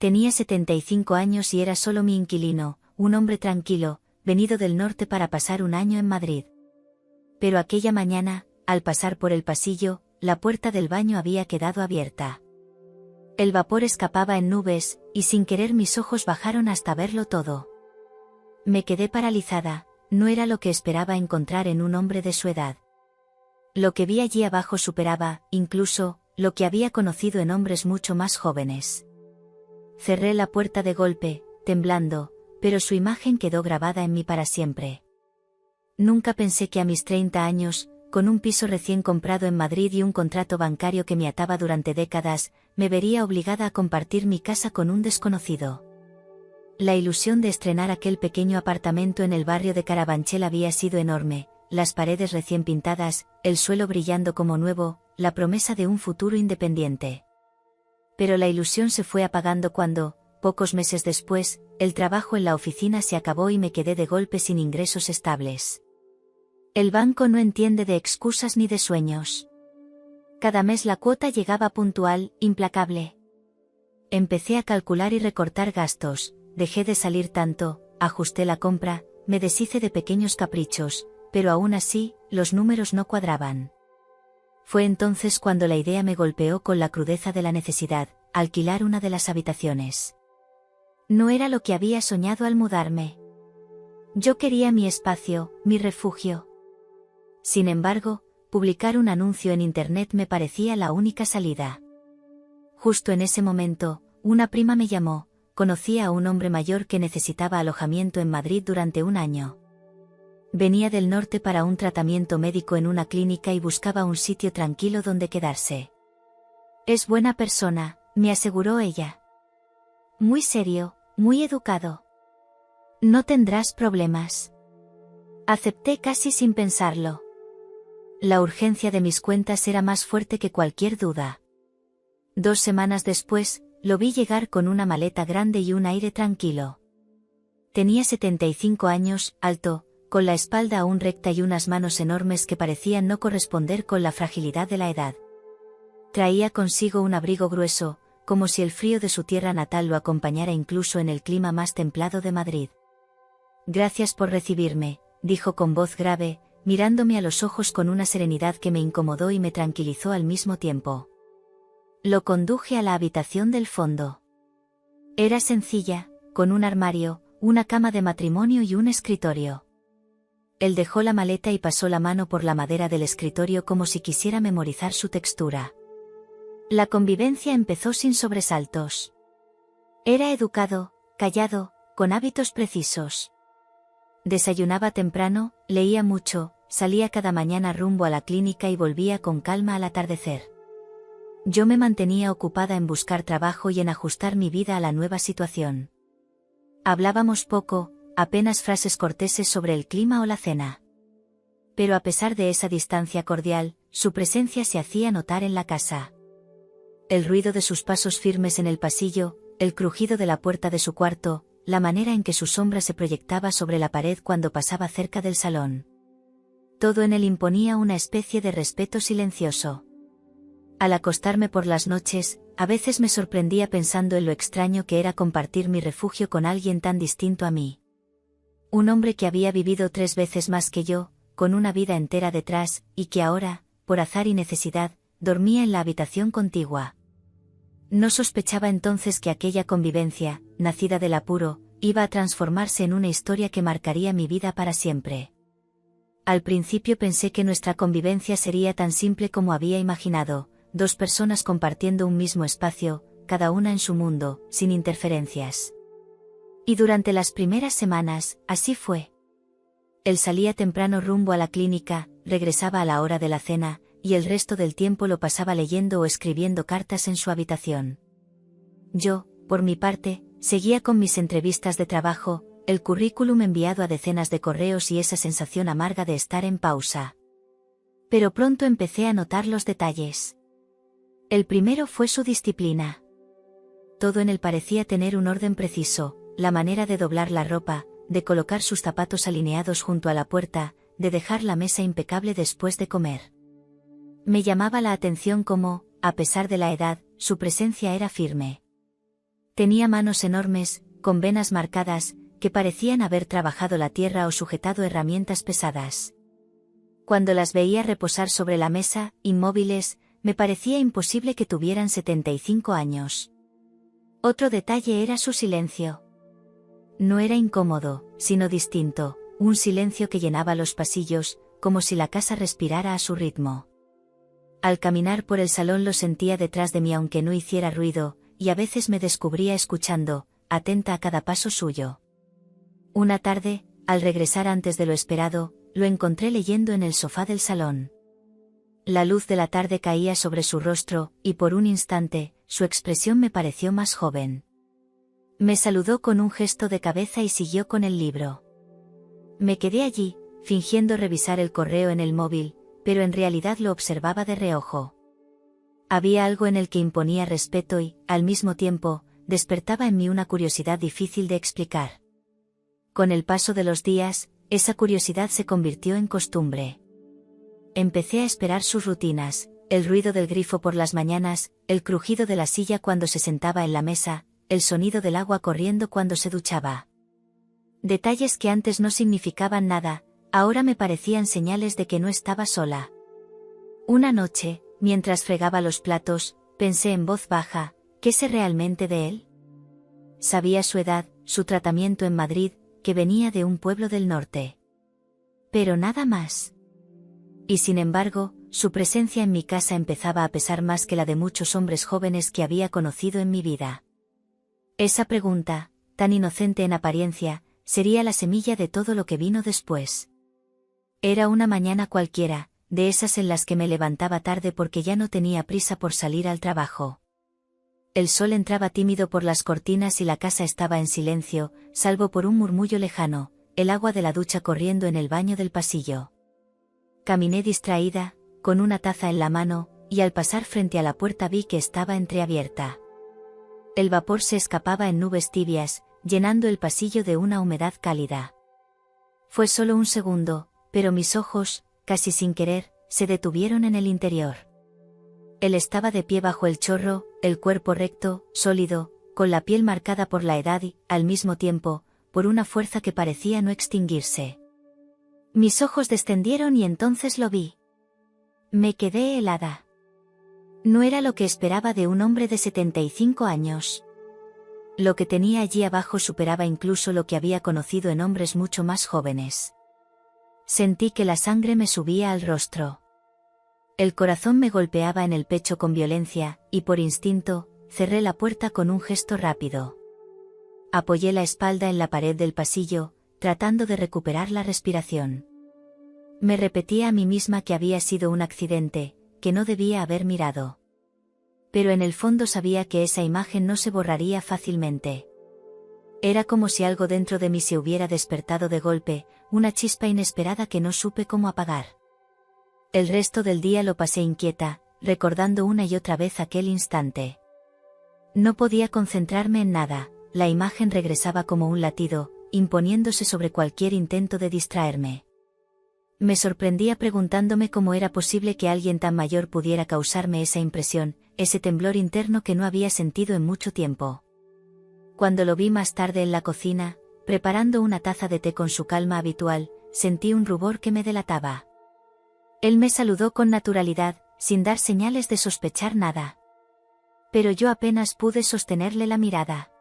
Tenía 75 años y era solo mi inquilino, un hombre tranquilo, venido del norte para pasar un año en Madrid. Pero aquella mañana, al pasar por el pasillo, la puerta del baño había quedado abierta. El vapor escapaba en nubes, y sin querer mis ojos bajaron hasta verlo todo. Me quedé paralizada, no era lo que esperaba encontrar en un hombre de su edad. Lo que vi allí abajo superaba, incluso, lo que había conocido en hombres mucho más jóvenes. Cerré la puerta de golpe, temblando, pero su imagen quedó grabada en mí para siempre. Nunca pensé que a mis 30 años, con un piso recién comprado en Madrid y un contrato bancario que me ataba durante décadas, me vería obligada a compartir mi casa con un desconocido. La ilusión de estrenar aquel pequeño apartamento en el barrio de Carabanchel había sido enorme, las paredes recién pintadas, el suelo brillando como nuevo, la promesa de un futuro independiente. Pero la ilusión se fue apagando cuando, pocos meses después, el trabajo en la oficina se acabó y me quedé de golpe sin ingresos estables. El banco no entiende de excusas ni de sueños. Cada mes la cuota llegaba puntual, implacable. Empecé a calcular y recortar gastos, dejé de salir tanto, ajusté la compra, me deshice de pequeños caprichos, pero aún así, los números no cuadraban. Fue entonces cuando la idea me golpeó con la crudeza de la necesidad, alquilar una de las habitaciones. No era lo que había soñado al mudarme. Yo quería mi espacio, mi refugio. Sin embargo, publicar un anuncio en internet me parecía la única salida. Justo en ese momento, una prima me llamó, conocía a un hombre mayor que necesitaba alojamiento en Madrid durante un año. Venía del norte para un tratamiento médico en una clínica y buscaba un sitio tranquilo donde quedarse. Es buena persona, me aseguró ella. Muy serio, muy educado. No tendrás problemas. Acepté casi sin pensarlo. La urgencia de mis cuentas era más fuerte que cualquier duda. 2 semanas después, lo vi llegar con una maleta grande y un aire tranquilo. Tenía 75 años, alto, con la espalda aún recta y unas manos enormes que parecían no corresponder con la fragilidad de la edad. Traía consigo un abrigo grueso, como si el frío de su tierra natal lo acompañara incluso en el clima más templado de Madrid. Gracias por recibirme, dijo con voz grave, mirándome a los ojos con una serenidad que me incomodó y me tranquilizó al mismo tiempo. Lo conduje a la habitación del fondo. Era sencilla, con un armario, una cama de matrimonio y un escritorio. Él dejó la maleta y pasó la mano por la madera del escritorio como si quisiera memorizar su textura. La convivencia empezó sin sobresaltos. Era educado, callado, con hábitos precisos. Desayunaba temprano, leía mucho, salía cada mañana rumbo a la clínica y volvía con calma al atardecer. Yo me mantenía ocupada en buscar trabajo y en ajustar mi vida a la nueva situación. Hablábamos poco, apenas frases corteses sobre el clima o la cena. Pero a pesar de esa distancia cordial, su presencia se hacía notar en la casa. El ruido de sus pasos firmes en el pasillo, el crujido de la puerta de su cuarto, la manera en que su sombra se proyectaba sobre la pared cuando pasaba cerca del salón. Todo en él imponía una especie de respeto silencioso. Al acostarme por las noches, a veces me sorprendía pensando en lo extraño que era compartir mi refugio con alguien tan distinto a mí. Un hombre que había vivido 3 veces más que yo, con una vida entera detrás, y que ahora, por azar y necesidad, dormía en la habitación contigua. No sospechaba entonces que aquella convivencia, nacida del apuro, iba a transformarse en una historia que marcaría mi vida para siempre. Al principio pensé que nuestra convivencia sería tan simple como había imaginado, 2 personas compartiendo un mismo espacio, cada una en su mundo, sin interferencias. Y durante las primeras semanas, así fue. Él salía temprano rumbo a la clínica, regresaba a la hora de la cena, y el resto del tiempo lo pasaba leyendo o escribiendo cartas en su habitación. Yo, por mi parte, seguía con mis entrevistas de trabajo, el currículum enviado a decenas de correos y esa sensación amarga de estar en pausa. Pero pronto empecé a notar los detalles. El primero fue su disciplina. Todo en él parecía tener un orden preciso, la manera de doblar la ropa, de colocar sus zapatos alineados junto a la puerta, de dejar la mesa impecable después de comer. Me llamaba la atención cómo, a pesar de la edad, su presencia era firme. Tenía manos enormes, con venas marcadas, que parecían haber trabajado la tierra o sujetado herramientas pesadas. Cuando las veía reposar sobre la mesa, inmóviles, me parecía imposible que tuvieran 75 años. Otro detalle era su silencio. No era incómodo, sino distinto, un silencio que llenaba los pasillos, como si la casa respirara a su ritmo. Al caminar por el salón lo sentía detrás de mí aunque no hiciera ruido, y a veces me descubría escuchando, atenta a cada paso suyo. Una tarde, al regresar antes de lo esperado, lo encontré leyendo en el sofá del salón. La luz de la tarde caía sobre su rostro, y por un instante, su expresión me pareció más joven. Me saludó con un gesto de cabeza y siguió con el libro. Me quedé allí, fingiendo revisar el correo en el móvil, pero en realidad lo observaba de reojo. Había algo en el que imponía respeto y, al mismo tiempo, despertaba en mí una curiosidad difícil de explicar. Con el paso de los días, esa curiosidad se convirtió en costumbre. Empecé a esperar sus rutinas, el ruido del grifo por las mañanas, el crujido de la silla cuando se sentaba en la mesa, el sonido del agua corriendo cuando se duchaba. Detalles que antes no significaban nada, ahora me parecían señales de que no estaba sola. Una noche, mientras fregaba los platos, pensé en voz baja, ¿qué sé realmente de él? Sabía su edad, su tratamiento en Madrid, que venía de un pueblo del norte. Pero nada más. Y sin embargo, su presencia en mi casa empezaba a pesar más que la de muchos hombres jóvenes que había conocido en mi vida. Esa pregunta, tan inocente en apariencia, sería la semilla de todo lo que vino después. Era una mañana cualquiera, de esas en las que me levantaba tarde porque ya no tenía prisa por salir al trabajo. El sol entraba tímido por las cortinas y la casa estaba en silencio, salvo por un murmullo lejano, el agua de la ducha corriendo en el baño del pasillo. Caminé distraída, con una taza en la mano, y al pasar frente a la puerta vi que estaba entreabierta. El vapor se escapaba en nubes tibias, llenando el pasillo de una humedad cálida. Fue solo un segundo, pero mis ojos, casi sin querer, se detuvieron en el interior. Él estaba de pie bajo el chorro, el cuerpo recto, sólido, con la piel marcada por la edad y, al mismo tiempo, por una fuerza que parecía no extinguirse. Mis ojos descendieron y entonces lo vi. Me quedé helada. No era lo que esperaba de un hombre de 75 años. Lo que tenía allí abajo superaba incluso lo que había conocido en hombres mucho más jóvenes. Sentí que la sangre me subía al rostro. El corazón me golpeaba en el pecho con violencia, y por instinto, cerré la puerta con un gesto rápido. Apoyé la espalda en la pared del pasillo, tratando de recuperar la respiración. Me repetía a mí misma que había sido un accidente, que no debía haber mirado. Pero en el fondo sabía que esa imagen no se borraría fácilmente. Era como si algo dentro de mí se hubiera despertado de golpe, una chispa inesperada que no supe cómo apagar. El resto del día lo pasé inquieta, recordando una y otra vez aquel instante. No podía concentrarme en nada, la imagen regresaba como un latido, imponiéndose sobre cualquier intento de distraerme. Me sorprendía preguntándome cómo era posible que alguien tan mayor pudiera causarme esa impresión, ese temblor interno que no había sentido en mucho tiempo. Cuando lo vi más tarde en la cocina, preparando una taza de té con su calma habitual, sentí un rubor que me delataba. Él me saludó con naturalidad, sin dar señales de sospechar nada. Pero yo apenas pude sostenerle la mirada.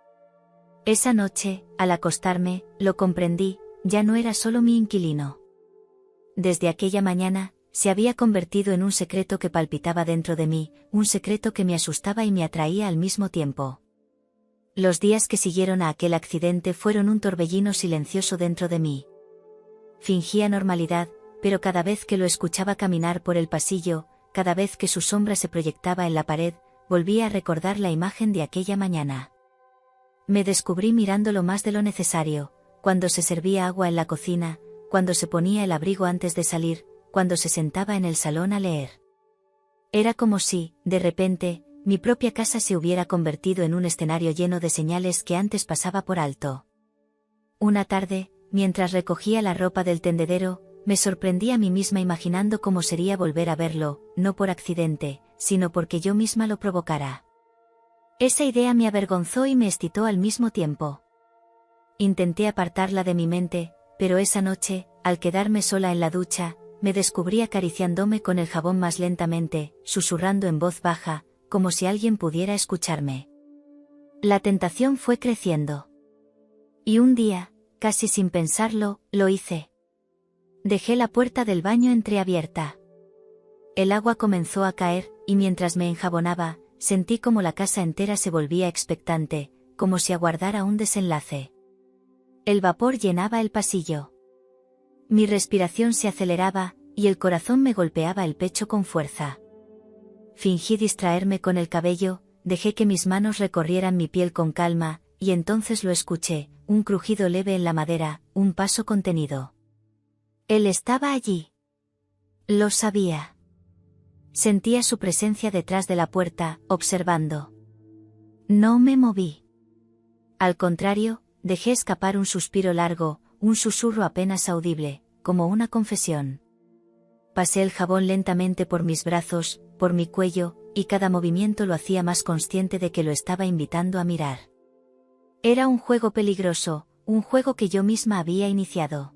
Esa noche, al acostarme, lo comprendí, ya no era solo mi inquilino. Desde aquella mañana, se había convertido en un secreto que palpitaba dentro de mí, un secreto que me asustaba y me atraía al mismo tiempo. Los días que siguieron a aquel accidente fueron un torbellino silencioso dentro de mí. Fingía normalidad, pero cada vez que lo escuchaba caminar por el pasillo, cada vez que su sombra se proyectaba en la pared, volvía a recordar la imagen de aquella mañana. Me descubrí mirándolo más de lo necesario, cuando se servía agua en la cocina, cuando se ponía el abrigo antes de salir, cuando se sentaba en el salón a leer. Era como si, de repente, mi propia casa se hubiera convertido en un escenario lleno de señales que antes pasaba por alto. Una tarde, mientras recogía la ropa del tendedero, me sorprendí a mí misma imaginando cómo sería volver a verlo, no por accidente, sino porque yo misma lo provocara. Esa idea me avergonzó y me excitó al mismo tiempo. Intenté apartarla de mi mente, pero esa noche, al quedarme sola en la ducha, me descubrí acariciándome con el jabón más lentamente, susurrando en voz baja, como si alguien pudiera escucharme. La tentación fue creciendo. Y un día, casi sin pensarlo, lo hice. Dejé la puerta del baño entreabierta. El agua comenzó a caer, y mientras me enjabonaba, sentí como la casa entera se volvía expectante, como si aguardara un desenlace. El vapor llenaba el pasillo. Mi respiración se aceleraba, y el corazón me golpeaba el pecho con fuerza. Fingí distraerme con el cabello, dejé que mis manos recorrieran mi piel con calma, y entonces lo escuché, un crujido leve en la madera, un paso contenido. Él estaba allí. Lo sabía. Sentía su presencia detrás de la puerta, observando. No me moví. Al contrario, dejé escapar un suspiro largo, un susurro apenas audible, como una confesión. Pasé el jabón lentamente por mis brazos, por mi cuello, y cada movimiento lo hacía más consciente de que lo estaba invitando a mirar. Era un juego peligroso, un juego que yo misma había iniciado.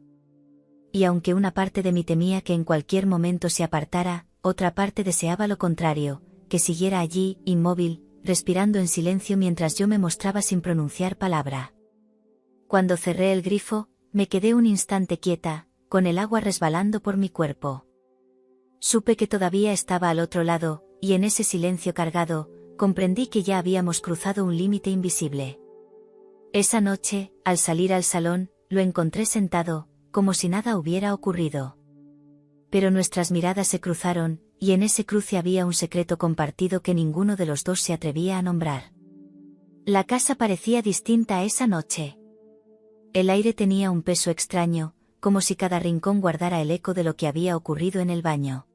Y aunque una parte de mí temía que en cualquier momento se apartara, otra parte deseaba lo contrario, que siguiera allí, inmóvil, respirando en silencio mientras yo me mostraba sin pronunciar palabra. Cuando cerré el grifo, me quedé un instante quieta, con el agua resbalando por mi cuerpo. Supe que todavía estaba al otro lado, y en ese silencio cargado, comprendí que ya habíamos cruzado un límite invisible. Esa noche, al salir al salón, lo encontré sentado, como si nada hubiera ocurrido. Pero nuestras miradas se cruzaron, y en ese cruce había un secreto compartido que ninguno de los dos se atrevía a nombrar. La casa parecía distinta esa noche. El aire tenía un peso extraño, como si cada rincón guardara el eco de lo que había ocurrido en el baño.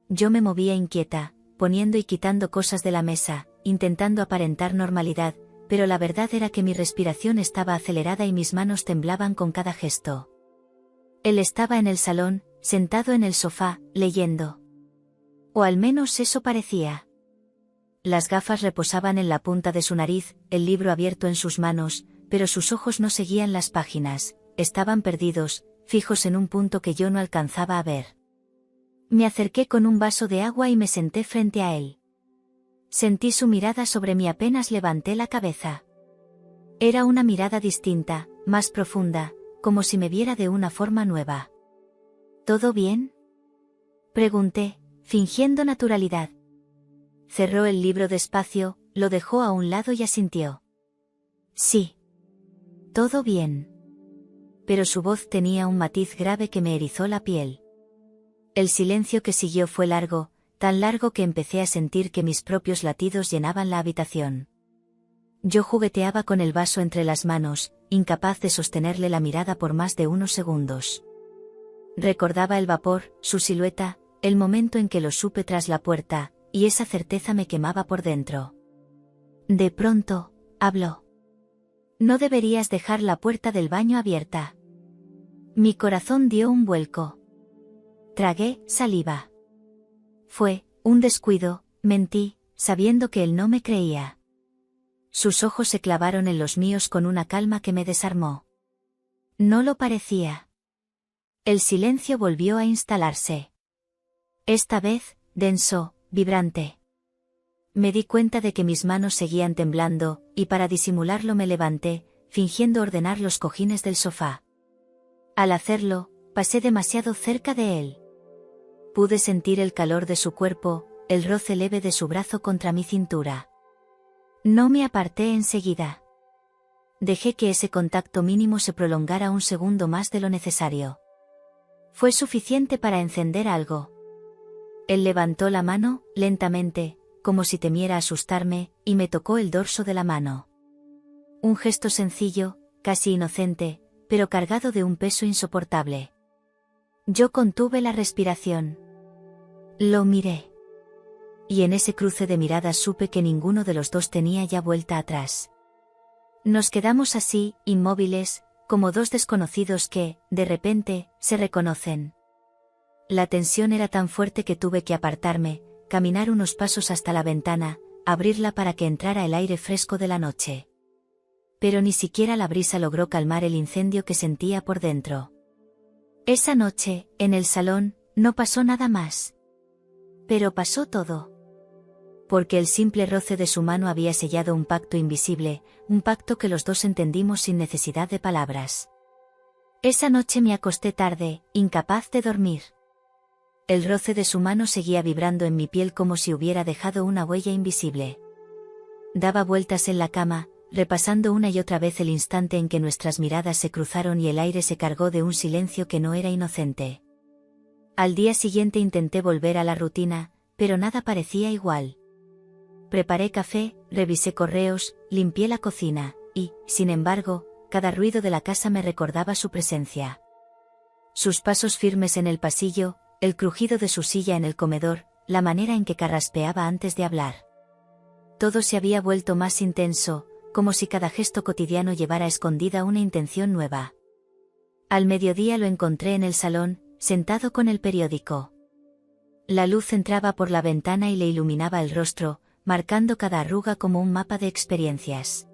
Yo me movía inquieta, poniendo y quitando cosas de la mesa, intentando aparentar normalidad, pero la verdad era que mi respiración estaba acelerada y mis manos temblaban con cada gesto. Él estaba en el salón, sentado en el sofá, leyendo. O al menos eso parecía. Las gafas reposaban en la punta de su nariz, el libro abierto en sus manos, pero sus ojos no seguían las páginas, estaban perdidos, fijos en un punto que yo no alcanzaba a ver. Me acerqué con un vaso de agua y me senté frente a él. Sentí su mirada sobre mí apenas levanté la cabeza. Era una mirada distinta, más profunda, como si me viera de una forma nueva. ¿Todo bien?, pregunté, fingiendo naturalidad. Cerró el libro despacio, lo dejó a un lado y asintió. Sí. Todo bien. Pero su voz tenía un matiz grave que me erizó la piel. El silencio que siguió fue largo, tan largo que empecé a sentir que mis propios latidos llenaban la habitación. Yo jugueteaba con el vaso entre las manos, incapaz de sostenerle la mirada por más de unos segundos. Recordaba el vapor, su silueta, el momento en que lo supe tras la puerta, y esa certeza me quemaba por dentro. De pronto, habló. No deberías dejar la puerta del baño abierta. Mi corazón dio un vuelco. Tragué saliva. Fue un descuido, mentí, sabiendo que él no me creía. Sus ojos se clavaron en los míos con una calma que me desarmó. No lo parecía. El silencio volvió a instalarse. Esta vez, denso, vibrante. Me di cuenta de que mis manos seguían temblando, y para disimularlo me levanté, fingiendo ordenar los cojines del sofá. Al hacerlo, pasé demasiado cerca de él. Pude sentir el calor de su cuerpo, el roce leve de su brazo contra mi cintura. No me aparté enseguida. Dejé que ese contacto mínimo se prolongara un segundo más de lo necesario. Fue suficiente para encender algo. Él levantó la mano, lentamente, como si temiera asustarme, y me tocó el dorso de la mano. Un gesto sencillo, casi inocente, pero cargado de un peso insoportable. Yo contuve la respiración. Lo miré. Y en ese cruce de miradas supe que ninguno de los dos tenía ya vuelta atrás. Nos quedamos así, inmóviles, como dos desconocidos que, de repente, se reconocen. La tensión era tan fuerte que tuve que apartarme, caminar unos pasos hasta la ventana, abrirla para que entrara el aire fresco de la noche. Pero ni siquiera la brisa logró calmar el incendio que sentía por dentro. Esa noche, en el salón, no pasó nada más. Pero pasó todo. Porque el simple roce de su mano había sellado un pacto invisible, un pacto que los dos entendimos sin necesidad de palabras. Esa noche me acosté tarde, incapaz de dormir. El roce de su mano seguía vibrando en mi piel como si hubiera dejado una huella invisible. Daba vueltas en la cama, repasando una y otra vez el instante en que nuestras miradas se cruzaron y el aire se cargó de un silencio que no era inocente. Al día siguiente intenté volver a la rutina, pero nada parecía igual. Preparé café, revisé correos, limpié la cocina, y, sin embargo, cada ruido de la casa me recordaba su presencia. Sus pasos firmes en el pasillo, el crujido de su silla en el comedor, la manera en que carraspeaba antes de hablar. Todo se había vuelto más intenso, como si cada gesto cotidiano llevara escondida una intención nueva. Al mediodía lo encontré en el salón, sentado con el periódico. La luz entraba por la ventana y le iluminaba el rostro, marcando cada arruga como un mapa de experiencias.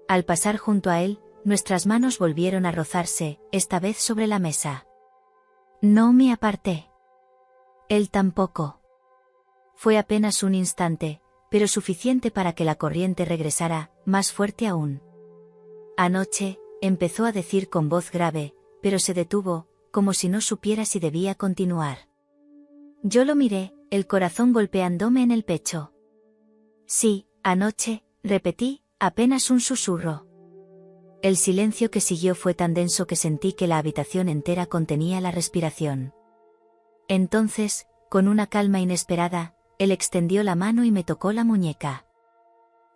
Al pasar junto a él, nuestras manos volvieron a rozarse, esta vez sobre la mesa. No me aparté. Él tampoco. Fue apenas un instante, pero suficiente para que la corriente regresara, más fuerte aún. Anoche, empezó a decir con voz grave, pero se detuvo, como si no supiera si debía continuar. Yo lo miré, el corazón golpeándome en el pecho. Sí, anoche, repetí, apenas un susurro. El silencio que siguió fue tan denso que sentí que la habitación entera contenía la respiración. Entonces, con una calma inesperada, él extendió la mano y me tocó la muñeca.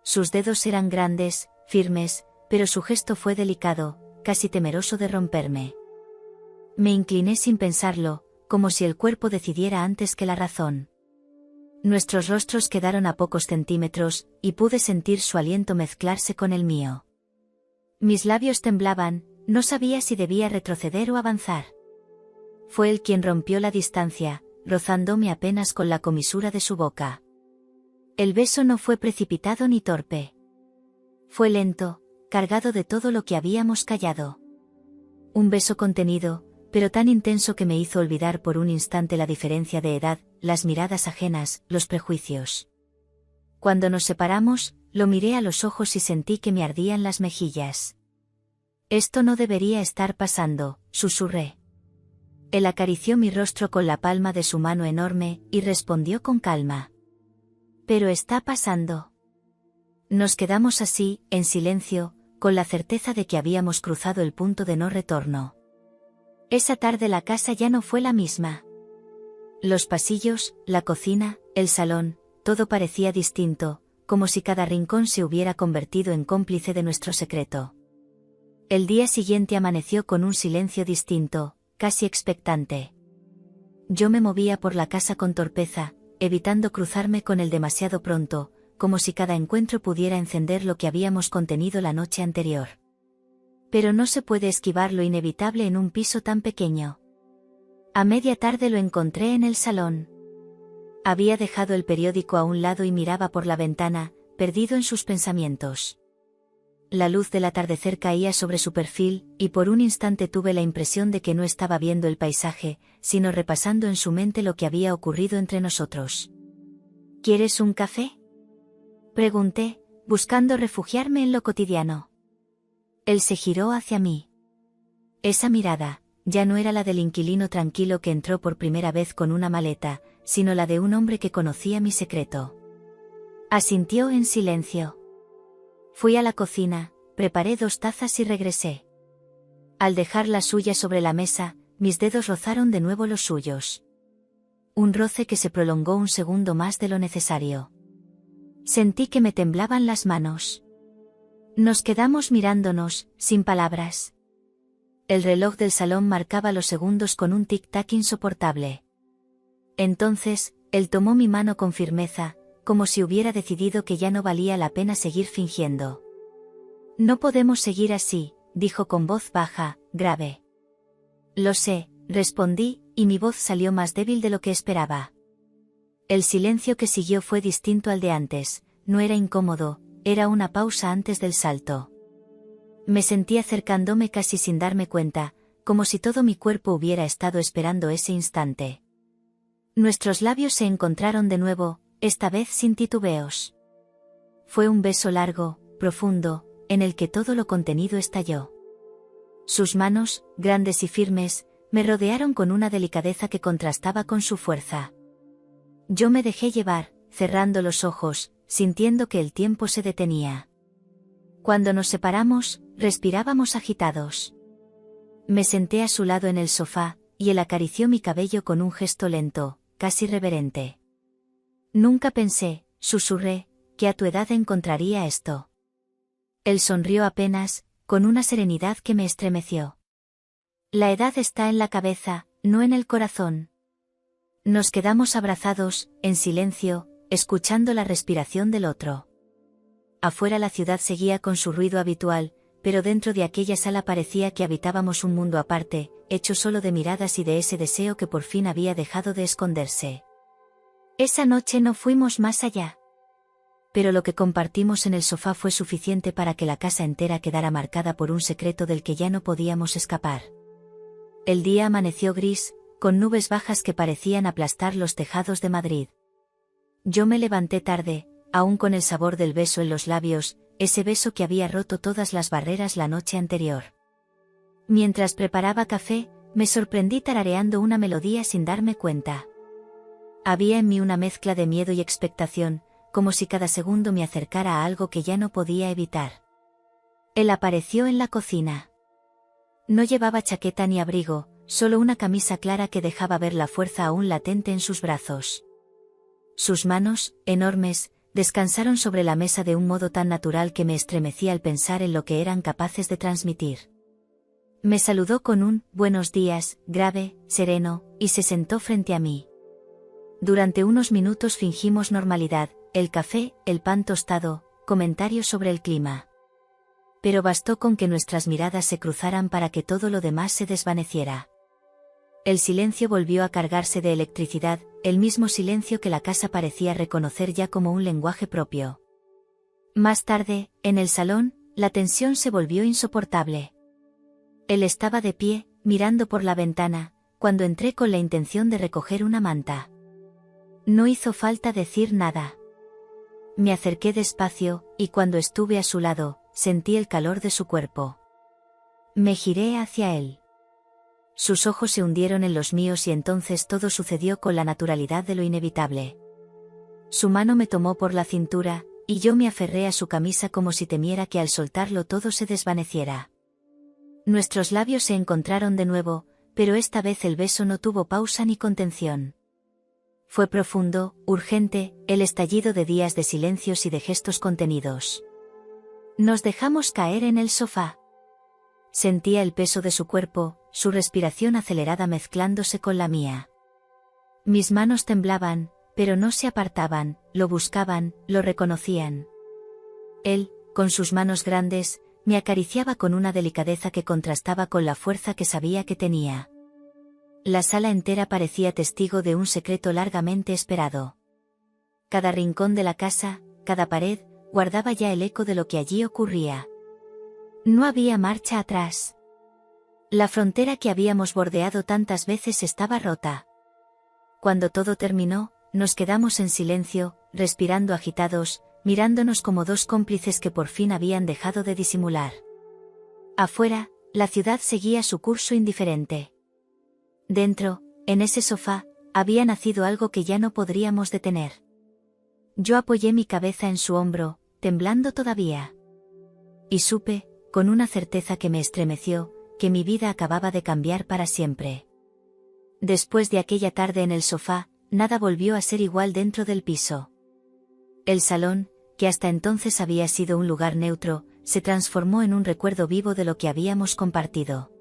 Sus dedos eran grandes, firmes, pero su gesto fue delicado, casi temeroso de romperme. Me incliné sin pensarlo, como si el cuerpo decidiera antes que la razón. Nuestros rostros quedaron a pocos centímetros, y pude sentir su aliento mezclarse con el mío. Mis labios temblaban, no sabía si debía retroceder o avanzar. Fue él quien rompió la distancia, rozándome apenas con la comisura de su boca. El beso no fue precipitado ni torpe. Fue lento, cargado de todo lo que habíamos callado. Un beso contenido, pero tan intenso que me hizo olvidar por un instante la diferencia de edad, las miradas ajenas, los prejuicios. Cuando nos separamos, lo miré a los ojos y sentí que me ardían las mejillas. Esto no debería estar pasando, susurré. Él acarició mi rostro con la palma de su mano enorme, y respondió con calma. Pero está pasando. Nos quedamos así, en silencio, con la certeza de que habíamos cruzado el punto de no retorno. Esa tarde la casa ya no fue la misma. Los pasillos, la cocina, el salón, todo parecía distinto, como si cada rincón se hubiera convertido en cómplice de nuestro secreto. El día siguiente amaneció con un silencio distinto, casi expectante. Yo me movía por la casa con torpeza, evitando cruzarme con él demasiado pronto, como si cada encuentro pudiera encender lo que habíamos contenido la noche anterior. Pero no se puede esquivar lo inevitable en un piso tan pequeño. A media tarde lo encontré en el salón. Había dejado el periódico a un lado y miraba por la ventana, perdido en sus pensamientos. La luz del atardecer caía sobre su perfil, y por un instante tuve la impresión de que no estaba viendo el paisaje, sino repasando en su mente lo que había ocurrido entre nosotros. ¿Quieres un café?, pregunté, buscando refugiarme en lo cotidiano. Él se giró hacia mí. Esa mirada, ya no era la del inquilino tranquilo que entró por primera vez con una maleta, sino la de un hombre que conocía mi secreto. Asintió en silencio. Fui a la cocina, preparé 2 tazas y regresé. Al dejar la suya sobre la mesa, mis dedos rozaron de nuevo los suyos. Un roce que se prolongó un segundo más de lo necesario. Sentí que me temblaban las manos. Nos quedamos mirándonos, sin palabras. El reloj del salón marcaba los segundos con un tic-tac insoportable. Entonces, él tomó mi mano con firmeza, como si hubiera decidido que ya no valía la pena seguir fingiendo. No podemos seguir así, dijo con voz baja, grave. Lo sé, respondí, y mi voz salió más débil de lo que esperaba. El silencio que siguió fue distinto al de antes, no era incómodo, era una pausa antes del salto. Me sentí acercándome casi sin darme cuenta, como si todo mi cuerpo hubiera estado esperando ese instante. Nuestros labios se encontraron de nuevo, esta vez sin titubeos. Fue un beso largo, profundo, en el que todo lo contenido estalló. Sus manos, grandes y firmes, me rodearon con una delicadeza que contrastaba con su fuerza. Yo me dejé llevar, cerrando los ojos, sintiendo que el tiempo se detenía. Cuando nos separamos, respirábamos agitados. Me senté a su lado en el sofá, y él acarició mi cabello con un gesto lento, casi reverente. Nunca pensé, susurré, que a tu edad encontraría esto. Él sonrió apenas, con una serenidad que me estremeció. La edad está en la cabeza, no en el corazón. Nos quedamos abrazados, en silencio, escuchando la respiración del otro. Afuera la ciudad seguía con su ruido habitual, pero dentro de aquella sala parecía que habitábamos un mundo aparte, hecho solo de miradas y de ese deseo que por fin había dejado de esconderse. Esa noche no fuimos más allá. Pero lo que compartimos en el sofá fue suficiente para que la casa entera quedara marcada por un secreto del que ya no podíamos escapar. El día amaneció gris, con nubes bajas que parecían aplastar los tejados de Madrid. Yo me levanté tarde, aún con el sabor del beso en los labios, ese beso que había roto todas las barreras la noche anterior. Mientras preparaba café, me sorprendí tarareando una melodía sin darme cuenta. Había en mí una mezcla de miedo y expectación, como si cada segundo me acercara a algo que ya no podía evitar. Él apareció en la cocina. No llevaba chaqueta ni abrigo, solo una camisa clara que dejaba ver la fuerza aún latente en sus brazos. Sus manos, enormes, descansaron sobre la mesa de un modo tan natural que me estremecí al pensar en lo que eran capaces de transmitir. Me saludó con un «buenos días», grave, sereno, y se sentó frente a mí. Durante unos minutos fingimos normalidad, el café, el pan tostado, comentarios sobre el clima. Pero bastó con que nuestras miradas se cruzaran para que todo lo demás se desvaneciera. El silencio volvió a cargarse de electricidad, el mismo silencio que la casa parecía reconocer ya como un lenguaje propio. Más tarde, en el salón, la tensión se volvió insoportable. Él estaba de pie, mirando por la ventana, cuando entré con la intención de recoger una manta. No hizo falta decir nada. Me acerqué despacio, y cuando estuve a su lado, sentí el calor de su cuerpo. Me giré hacia él. Sus ojos se hundieron en los míos y entonces todo sucedió con la naturalidad de lo inevitable. Su mano me tomó por la cintura, y yo me aferré a su camisa como si temiera que al soltarlo todo se desvaneciera. Nuestros labios se encontraron de nuevo, pero esta vez el beso no tuvo pausa ni contención. Fue profundo, urgente, el estallido de días de silencios y de gestos contenidos. Nos dejamos caer en el sofá. Sentía el peso de su cuerpo, su respiración acelerada mezclándose con la mía. Mis manos temblaban, pero no se apartaban, lo buscaban, lo reconocían. Él, con sus manos grandes, me acariciaba con una delicadeza que contrastaba con la fuerza que sabía que tenía. La sala entera parecía testigo de un secreto largamente esperado. Cada rincón de la casa, cada pared, guardaba ya el eco de lo que allí ocurría. No había marcha atrás. La frontera que habíamos bordeado tantas veces estaba rota. Cuando todo terminó, nos quedamos en silencio, respirando agitados, mirándonos como dos cómplices que por fin habían dejado de disimular. Afuera, la ciudad seguía su curso indiferente. Dentro, en ese sofá, había nacido algo que ya no podríamos detener. Yo apoyé mi cabeza en su hombro, temblando todavía. Y supe, con una certeza que me estremeció, que mi vida acababa de cambiar para siempre. Después de aquella tarde en el sofá, nada volvió a ser igual dentro del piso. El salón, que hasta entonces había sido un lugar neutro, se transformó en un recuerdo vivo de lo que habíamos compartido.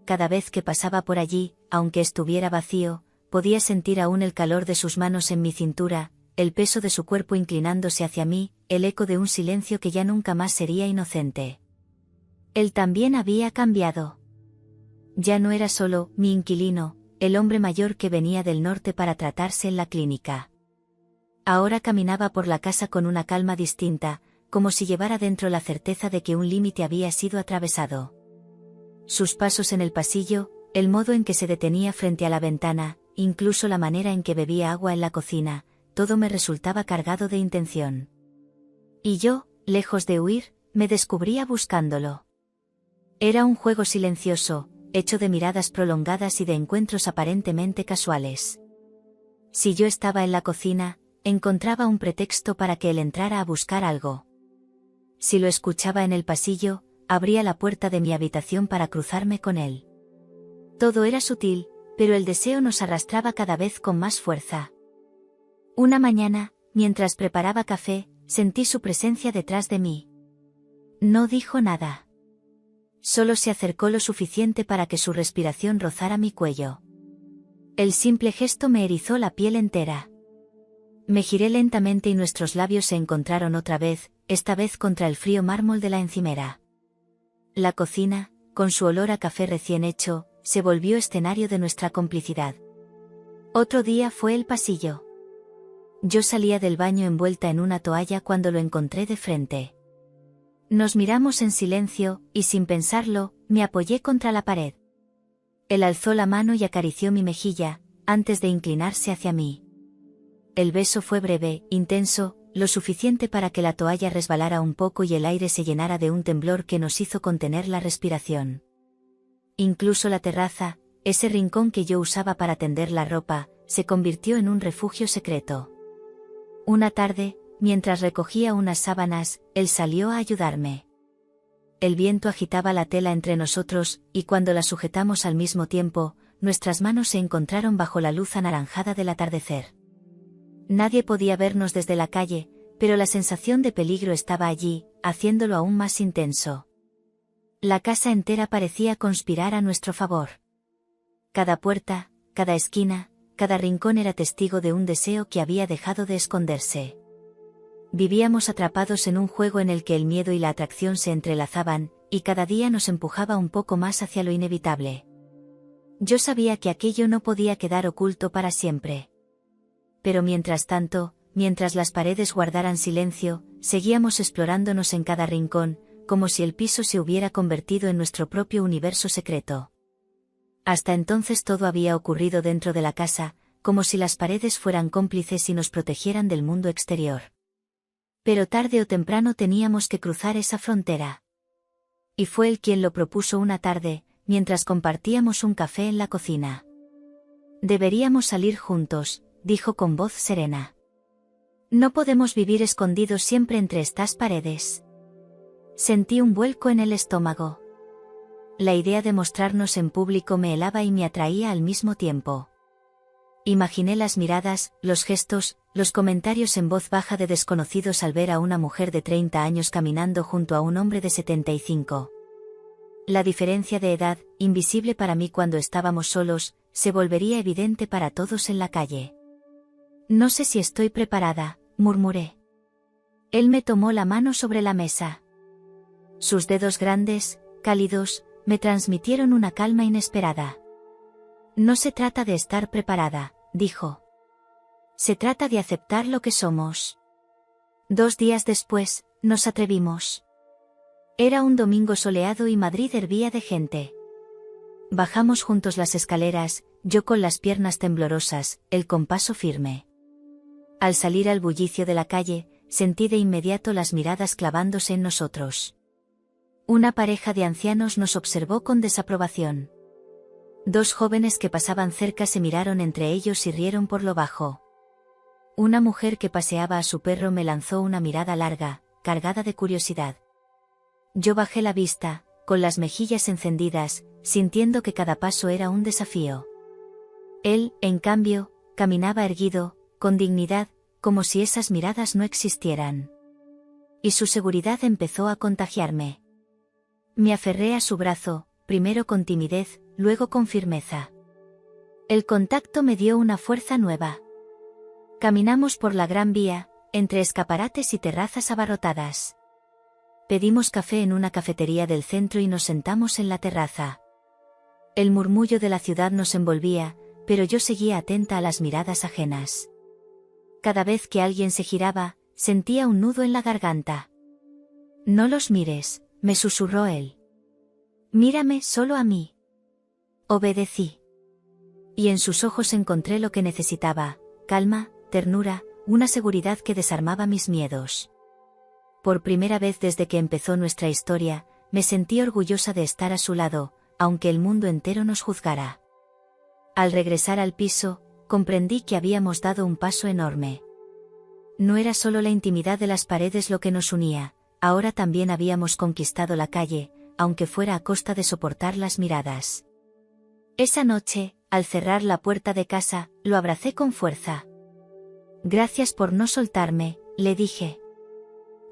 Cada vez que pasaba por allí, aunque estuviera vacío, podía sentir aún el calor de sus manos en mi cintura, el peso de su cuerpo inclinándose hacia mí, el eco de un silencio que ya nunca más sería inocente. Él también había cambiado. Ya no era solo mi inquilino, el hombre mayor que venía del norte para tratarse en la clínica. Ahora caminaba por la casa con una calma distinta, como si llevara dentro la certeza de que un límite había sido atravesado. Sus pasos en el pasillo, el modo en que se detenía frente a la ventana, incluso la manera en que bebía agua en la cocina, todo me resultaba cargado de intención. Y yo, lejos de huir, me descubría buscándolo. Era un juego silencioso, hecho de miradas prolongadas y de encuentros aparentemente casuales. Si yo estaba en la cocina, encontraba un pretexto para que él entrara a buscar algo. Si lo escuchaba en el pasillo, abría la puerta de mi habitación para cruzarme con él. Todo era sutil, pero el deseo nos arrastraba cada vez con más fuerza. Una mañana, mientras preparaba café, sentí su presencia detrás de mí. No dijo nada. Solo se acercó lo suficiente para que su respiración rozara mi cuello. El simple gesto me erizó la piel entera. Me giré lentamente y nuestros labios se encontraron otra vez, esta vez contra el frío mármol de la encimera. La cocina, con su olor a café recién hecho, se volvió escenario de nuestra complicidad. Otro día fue el pasillo. Yo salía del baño envuelta en una toalla cuando lo encontré de frente. Nos miramos en silencio, y sin pensarlo, me apoyé contra la pared. Él alzó la mano y acarició mi mejilla, antes de inclinarse hacia mí. El beso fue breve, intenso, lo suficiente para que la toalla resbalara un poco y el aire se llenara de un temblor que nos hizo contener la respiración. Incluso la terraza, ese rincón que yo usaba para tender la ropa, se convirtió en un refugio secreto. Una tarde, mientras recogía unas sábanas, él salió a ayudarme. El viento agitaba la tela entre nosotros, y cuando la sujetamos al mismo tiempo, nuestras manos se encontraron bajo la luz anaranjada del atardecer. Nadie podía vernos desde la calle, pero la sensación de peligro estaba allí, haciéndolo aún más intenso. La casa entera parecía conspirar a nuestro favor. Cada puerta, cada esquina, cada rincón era testigo de un deseo que había dejado de esconderse. Vivíamos atrapados en un juego en el que el miedo y la atracción se entrelazaban, y cada día nos empujaba un poco más hacia lo inevitable. Yo sabía que aquello no podía quedar oculto para siempre. Pero mientras tanto, mientras las paredes guardaran silencio, seguíamos explorándonos en cada rincón, como si el piso se hubiera convertido en nuestro propio universo secreto. Hasta entonces todo había ocurrido dentro de la casa, como si las paredes fueran cómplices y nos protegieran del mundo exterior. Pero tarde o temprano teníamos que cruzar esa frontera. Y fue él quien lo propuso una tarde, mientras compartíamos un café en la cocina. Deberíamos salir juntos, dijo con voz serena. No podemos vivir escondidos siempre entre estas paredes. Sentí un vuelco en el estómago. La idea de mostrarnos en público me helaba y me atraía al mismo tiempo. Imaginé las miradas, los gestos, los comentarios en voz baja de desconocidos al ver a una mujer de 30 años caminando junto a un hombre de 75. La diferencia de edad, invisible para mí cuando estábamos solos, se volvería evidente para todos en la calle. No sé si estoy preparada, murmuré. Él me tomó la mano sobre la mesa. Sus dedos grandes, cálidos, me transmitieron una calma inesperada. No se trata de estar preparada, dijo. Se trata de aceptar lo que somos. 2 días después, nos atrevimos. Era un domingo soleado y Madrid hervía de gente. Bajamos juntos las escaleras, yo con las piernas temblorosas, él con paso firme. Al salir al bullicio de la calle, sentí de inmediato las miradas clavándose en nosotros. Una pareja de ancianos nos observó con desaprobación. 2 jóvenes que pasaban cerca se miraron entre ellos y rieron por lo bajo. Una mujer que paseaba a su perro me lanzó una mirada larga, cargada de curiosidad. Yo bajé la vista, con las mejillas encendidas, sintiendo que cada paso era un desafío. Él, en cambio, caminaba erguido, con dignidad, como si esas miradas no existieran. Y su seguridad empezó a contagiarme. Me aferré a su brazo, primero con timidez, luego con firmeza. El contacto me dio una fuerza nueva. Caminamos por la Gran Vía, entre escaparates y terrazas abarrotadas. Pedimos café en una cafetería del centro y nos sentamos en la terraza. El murmullo de la ciudad nos envolvía, pero yo seguía atenta a las miradas ajenas. Cada vez que alguien se giraba, sentía un nudo en la garganta. No los mires, me susurró él. Mírame solo a mí. Obedecí. Y en sus ojos encontré lo que necesitaba: calma, ternura, una seguridad que desarmaba mis miedos. Por primera vez desde que empezó nuestra historia, me sentí orgullosa de estar a su lado, aunque el mundo entero nos juzgara. Al regresar al piso, comprendí que habíamos dado un paso enorme. No era solo la intimidad de las paredes lo que nos unía, ahora también habíamos conquistado la calle, aunque fuera a costa de soportar las miradas. Esa noche, al cerrar la puerta de casa, lo abracé con fuerza. Gracias por no soltarme, le dije.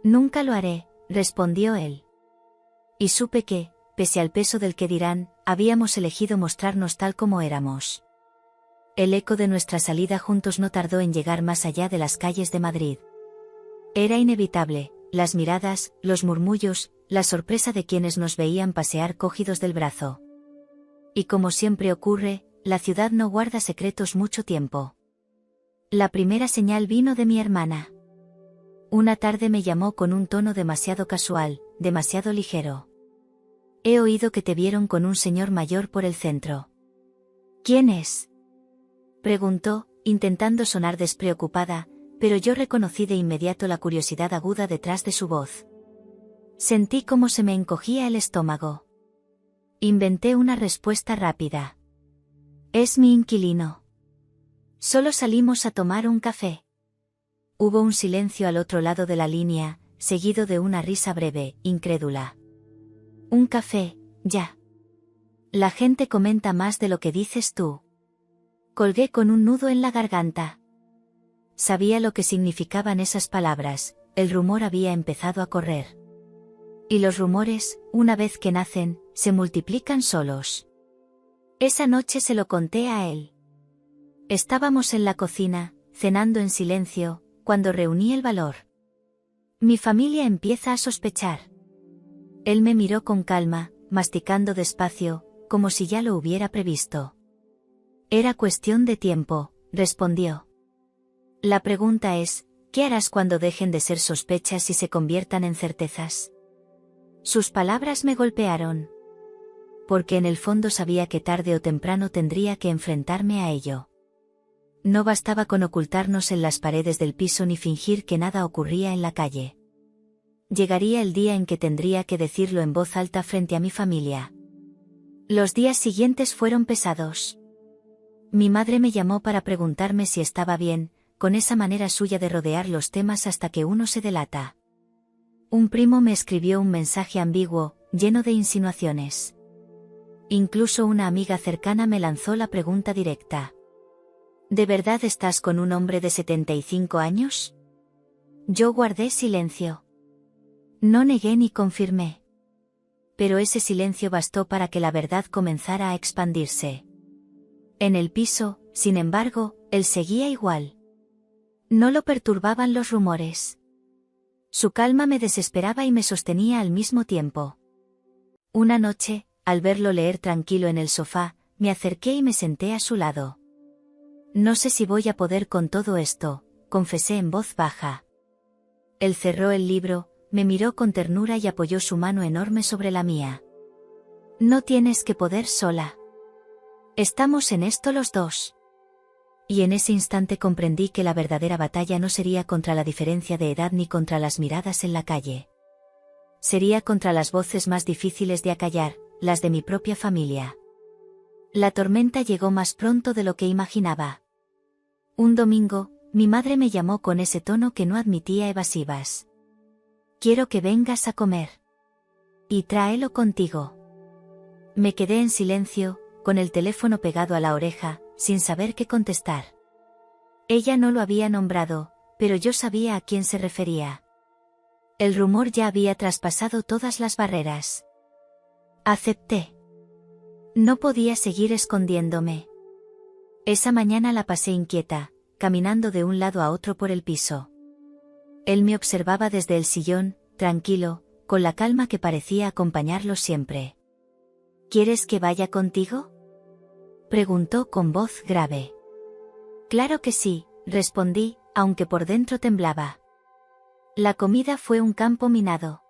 Nunca lo haré, respondió él. Y supe que, pese al peso del que dirán, habíamos elegido mostrarnos tal como éramos. El eco de nuestra salida juntos no tardó en llegar más allá de las calles de Madrid. Era inevitable, las miradas, los murmullos, la sorpresa de quienes nos veían pasear cogidos del brazo. Y como siempre ocurre, la ciudad no guarda secretos mucho tiempo. La primera señal vino de mi hermana. Una tarde me llamó con un tono demasiado casual, demasiado ligero. He oído que te vieron con un señor mayor por el centro. ¿Quién es?, preguntó, intentando sonar despreocupada, pero yo reconocí de inmediato la curiosidad aguda detrás de su voz. Sentí cómo se me encogía el estómago. Inventé una respuesta rápida. Es mi inquilino. Solo salimos a tomar un café. Hubo un silencio al otro lado de la línea, seguido de una risa breve, incrédula. Un café, ya. La gente comenta más de lo que dices tú. Colgué con un nudo en la garganta. Sabía lo que significaban esas palabras, el rumor había empezado a correr. Y los rumores, una vez que nacen, se multiplican solos. Esa noche se lo conté a él. Estábamos en la cocina, cenando en silencio, cuando reuní el valor. Mi familia empieza a sospechar. Él me miró con calma, masticando despacio, como si ya lo hubiera previsto. Era cuestión de tiempo, respondió. La pregunta es, ¿qué harás cuando dejen de ser sospechas y se conviertan en certezas? Sus palabras me golpearon. Porque en el fondo sabía que tarde o temprano tendría que enfrentarme a ello. No bastaba con ocultarnos en las paredes del piso ni fingir que nada ocurría en la calle. Llegaría el día en que tendría que decirlo en voz alta frente a mi familia. Los días siguientes fueron pesados. Mi madre me llamó para preguntarme si estaba bien, con esa manera suya de rodear los temas hasta que uno se delata. Un primo me escribió un mensaje ambiguo, lleno de insinuaciones. Incluso una amiga cercana me lanzó la pregunta directa. ¿De verdad estás con un hombre de 75 años? Yo guardé silencio. No negué ni confirmé. Pero ese silencio bastó para que la verdad comenzara a expandirse. En el piso, sin embargo, él seguía igual. No lo perturbaban los rumores. Su calma me desesperaba y me sostenía al mismo tiempo. Una noche, al verlo leer tranquilo en el sofá, me acerqué y me senté a su lado. No sé si voy a poder con todo esto, confesé en voz baja. Él cerró el libro, me miró con ternura y apoyó su mano enorme sobre la mía. No tienes que poder sola. Estamos en esto los dos. Y en ese instante comprendí que la verdadera batalla no sería contra la diferencia de edad ni contra las miradas en la calle. Sería contra las voces más difíciles de acallar, las de mi propia familia. La tormenta llegó más pronto de lo que imaginaba. Un domingo, mi madre me llamó con ese tono que no admitía evasivas. Quiero que vengas a comer. Y tráelo contigo. Me quedé en silencio, con el teléfono pegado a la oreja, sin saber qué contestar. Ella no lo había nombrado, pero yo sabía a quién se refería. El rumor ya había traspasado todas las barreras. Acepté. No podía seguir escondiéndome. Esa mañana la pasé inquieta, caminando de un lado a otro por el piso. Él me observaba desde el sillón, tranquilo, con la calma que parecía acompañarlo siempre. ¿Quieres que vaya contigo?, preguntó con voz grave. Claro que sí, respondí, aunque por dentro temblaba. La comida fue un campo minado.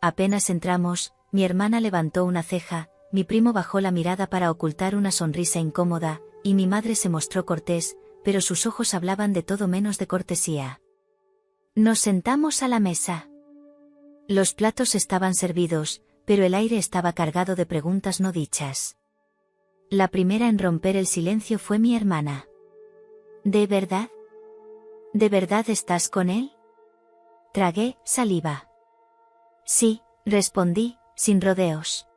Apenas entramos, mi hermana levantó una ceja, mi primo bajó la mirada para ocultar una sonrisa incómoda, y mi madre se mostró cortés, pero sus ojos hablaban de todo menos de cortesía. Nos sentamos a la mesa. Los platos estaban servidos, pero el aire estaba cargado de preguntas no dichas. La primera en romper el silencio fue mi hermana. ¿De verdad? ¿De verdad estás con él? Tragué saliva. Sí, respondí, sin rodeos.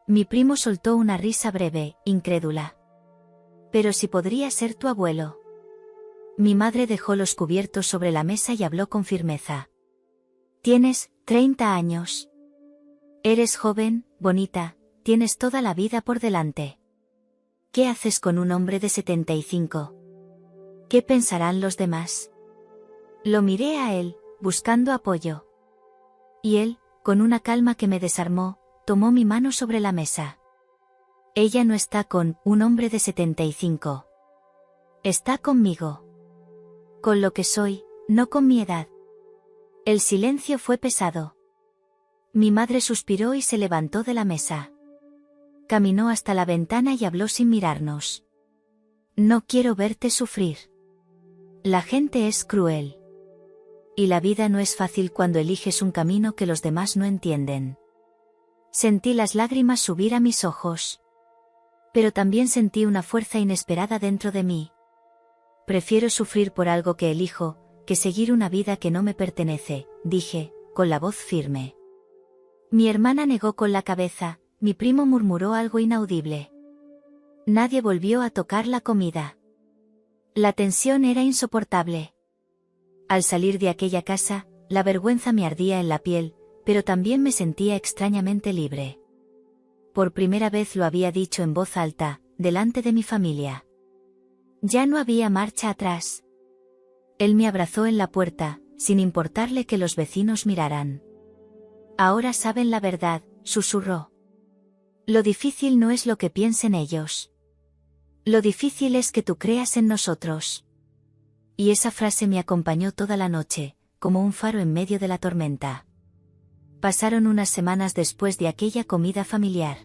Mi primo soltó una risa breve, incrédula. Pero si podría ser tu abuelo. Mi madre dejó los cubiertos sobre la mesa y habló con firmeza. Tienes 30 años. Eres joven, bonita, tienes toda la vida por delante. ¿Qué haces con un hombre de 75? ¿Qué pensarán los demás? Lo miré a él, buscando apoyo. Y él, con una calma que me desarmó, tomó mi mano sobre la mesa. Ella no está con un hombre de 75. Está conmigo. Con lo que soy, no con mi edad. El silencio fue pesado. Mi madre suspiró y se levantó de la mesa. Caminó hasta la ventana y habló sin mirarnos. No quiero verte sufrir. La gente es cruel. Y la vida no es fácil cuando eliges un camino que los demás no entienden. Sentí las lágrimas subir a mis ojos. Pero también sentí una fuerza inesperada dentro de mí. Prefiero sufrir por algo que elijo, que seguir una vida que no me pertenece, dije, con la voz firme. Mi hermana negó con la cabeza, mi primo murmuró algo inaudible. Nadie volvió a tocar la comida. La tensión era insoportable. Al salir de aquella casa, la vergüenza me ardía en la piel, pero también me sentía extrañamente libre. Por primera vez lo había dicho en voz alta, delante de mi familia. Ya no había marcha atrás. Él me abrazó en la puerta, sin importarle que los vecinos miraran. Ahora saben la verdad, susurró. Lo difícil no es lo que piensen ellos. Lo difícil es que tú creas en nosotros. Y esa frase me acompañó toda la noche, como un faro en medio de la tormenta. Pasaron unas semanas después de aquella comida familiar.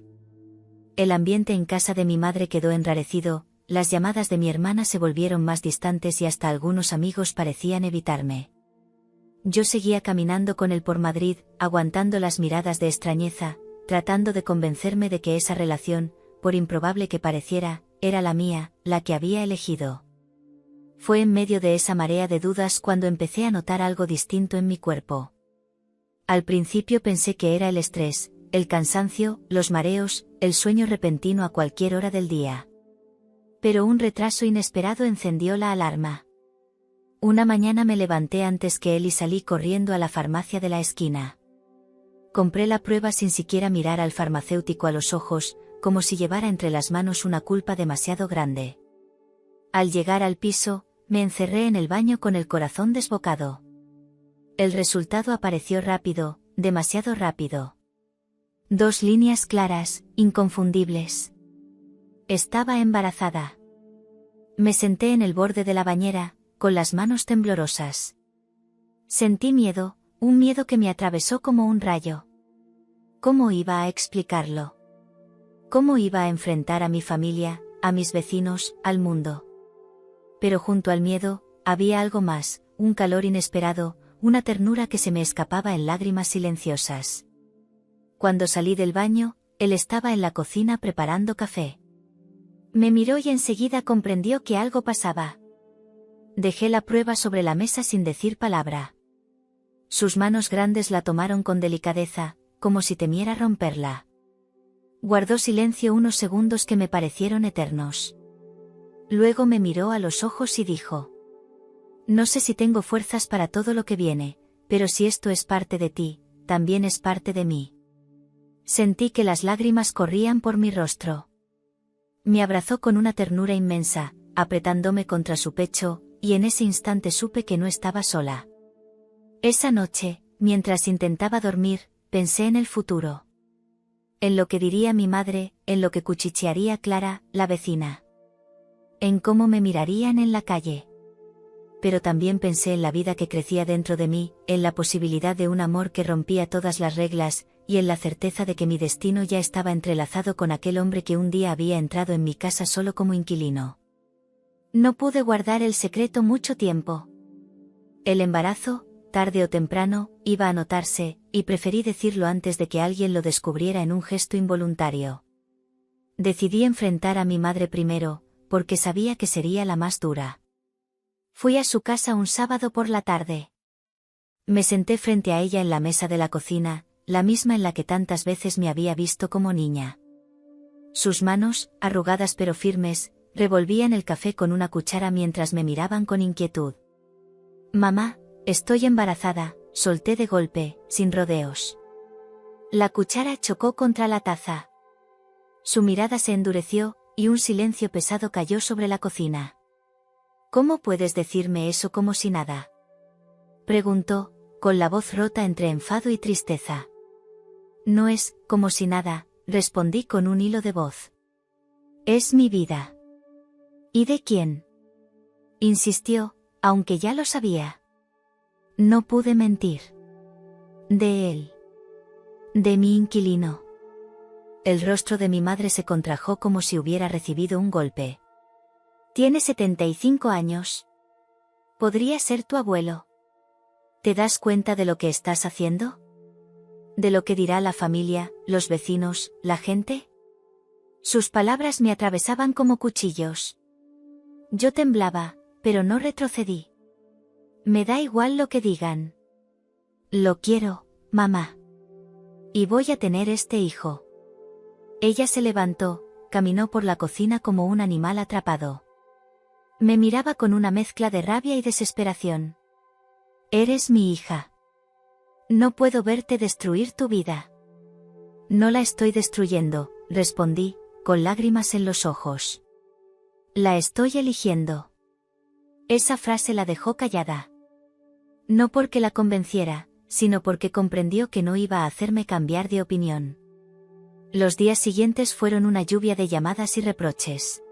El ambiente en casa de mi madre quedó enrarecido, las llamadas de mi hermana se volvieron más distantes y hasta algunos amigos parecían evitarme. Yo seguía caminando con él por Madrid, aguantando las miradas de extrañeza, tratando de convencerme de que esa relación, por improbable que pareciera, era la mía, la que había elegido. Fue en medio de esa marea de dudas cuando empecé a notar algo distinto en mi cuerpo. Al principio pensé que era el estrés, el cansancio, los mareos, el sueño repentino a cualquier hora del día. Pero un retraso inesperado encendió la alarma. Una mañana me levanté antes que él y salí corriendo a la farmacia de la esquina. Compré la prueba sin siquiera mirar al farmacéutico a los ojos, como si llevara entre las manos una culpa demasiado grande. Al llegar al piso, me encerré en el baño con el corazón desbocado. El resultado apareció rápido, demasiado rápido. 2 líneas claras, inconfundibles. Estaba embarazada. Me senté en el borde de la bañera, con las manos temblorosas. Sentí miedo, un miedo que me atravesó como un rayo. ¿Cómo iba a explicarlo? ¿Cómo iba a enfrentar a mi familia, a mis vecinos, al mundo? Pero junto al miedo, había algo más, un calor inesperado, una ternura que se me escapaba en lágrimas silenciosas. Cuando salí del baño, él estaba en la cocina preparando café. Me miró y enseguida comprendió que algo pasaba. Dejé la prueba sobre la mesa sin decir palabra. Sus manos grandes la tomaron con delicadeza, como si temiera romperla. Guardó silencio unos segundos que me parecieron eternos. Luego me miró a los ojos y dijo: No sé si tengo fuerzas para todo lo que viene, pero si esto es parte de ti, también es parte de mí. Sentí que las lágrimas corrían por mi rostro. Me abrazó con una ternura inmensa, apretándome contra su pecho, y en ese instante supe que no estaba sola. Esa noche, mientras intentaba dormir, pensé en el futuro. En lo que diría mi madre, en lo que cuchichearía Clara, la vecina. En cómo me mirarían en la calle. pero también pensé en la vida que crecía dentro de mí, en la posibilidad de un amor que rompía todas las reglas, y en la certeza de que mi destino ya estaba entrelazado con aquel hombre que un día había entrado en mi casa solo como inquilino. No pude guardar el secreto mucho tiempo. El embarazo, tarde o temprano, iba a notarse, y preferí decirlo antes de que alguien lo descubriera en un gesto involuntario. Decidí enfrentar a mi madre primero, porque sabía que sería la más dura. Fui a su casa un sábado por la tarde. Me senté frente a ella en la mesa de la cocina, la misma en la que tantas veces me había visto como niña. Sus manos, arrugadas pero firmes, revolvían el café con una cuchara mientras me miraban con inquietud. «Mamá, estoy embarazada», solté de golpe, sin rodeos. La cuchara chocó contra la taza. Su mirada se endureció, y un silencio pesado cayó sobre la cocina. «¿Cómo puedes decirme eso como si nada?», preguntó, con la voz rota entre enfado y tristeza. «No es como si nada», respondí con un hilo de voz. «Es mi vida». «¿Y de quién?», insistió, aunque ya lo sabía. No pude mentir. «De él. De mi inquilino». El rostro de mi madre se contrajo como si hubiera recibido un golpe. «Tiene 75 años. Podría ser tu abuelo. ¿Te das cuenta de lo que estás haciendo? ¿De lo que dirá la familia, los vecinos, la gente?». Sus palabras me atravesaban como cuchillos. Yo temblaba, pero no retrocedí. «Me da igual lo que digan. Lo quiero, mamá. Y voy a tener este hijo». Ella se levantó, caminó por la cocina como un animal atrapado. Me miraba con una mezcla de rabia y desesperación. «Eres mi hija. No puedo verte destruir tu vida». «No la estoy destruyendo», respondí, con lágrimas en los ojos. «La estoy eligiendo». Esa frase la dejó callada. No porque la convenciera, sino porque comprendió que no iba a hacerme cambiar de opinión. Los días siguientes fueron una lluvia de llamadas y reproches.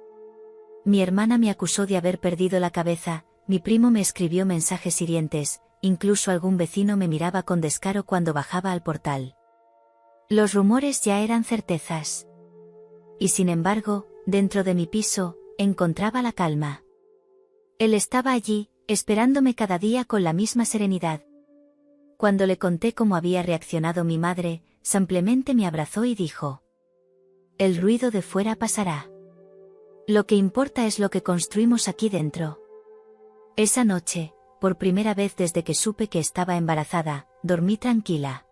Mi hermana me acusó de haber perdido la cabeza, mi primo me escribió mensajes hirientes, incluso algún vecino me miraba con descaro cuando bajaba al portal. Los rumores ya eran certezas. Y sin embargo, dentro de mi piso, encontraba la calma. Él estaba allí, esperándome cada día con la misma serenidad. Cuando le conté cómo había reaccionado mi madre, simplemente me abrazó y dijo: «El ruido de fuera pasará. Lo que importa es lo que construimos aquí dentro». Esa noche, por primera vez desde que supe que estaba embarazada, dormí tranquila.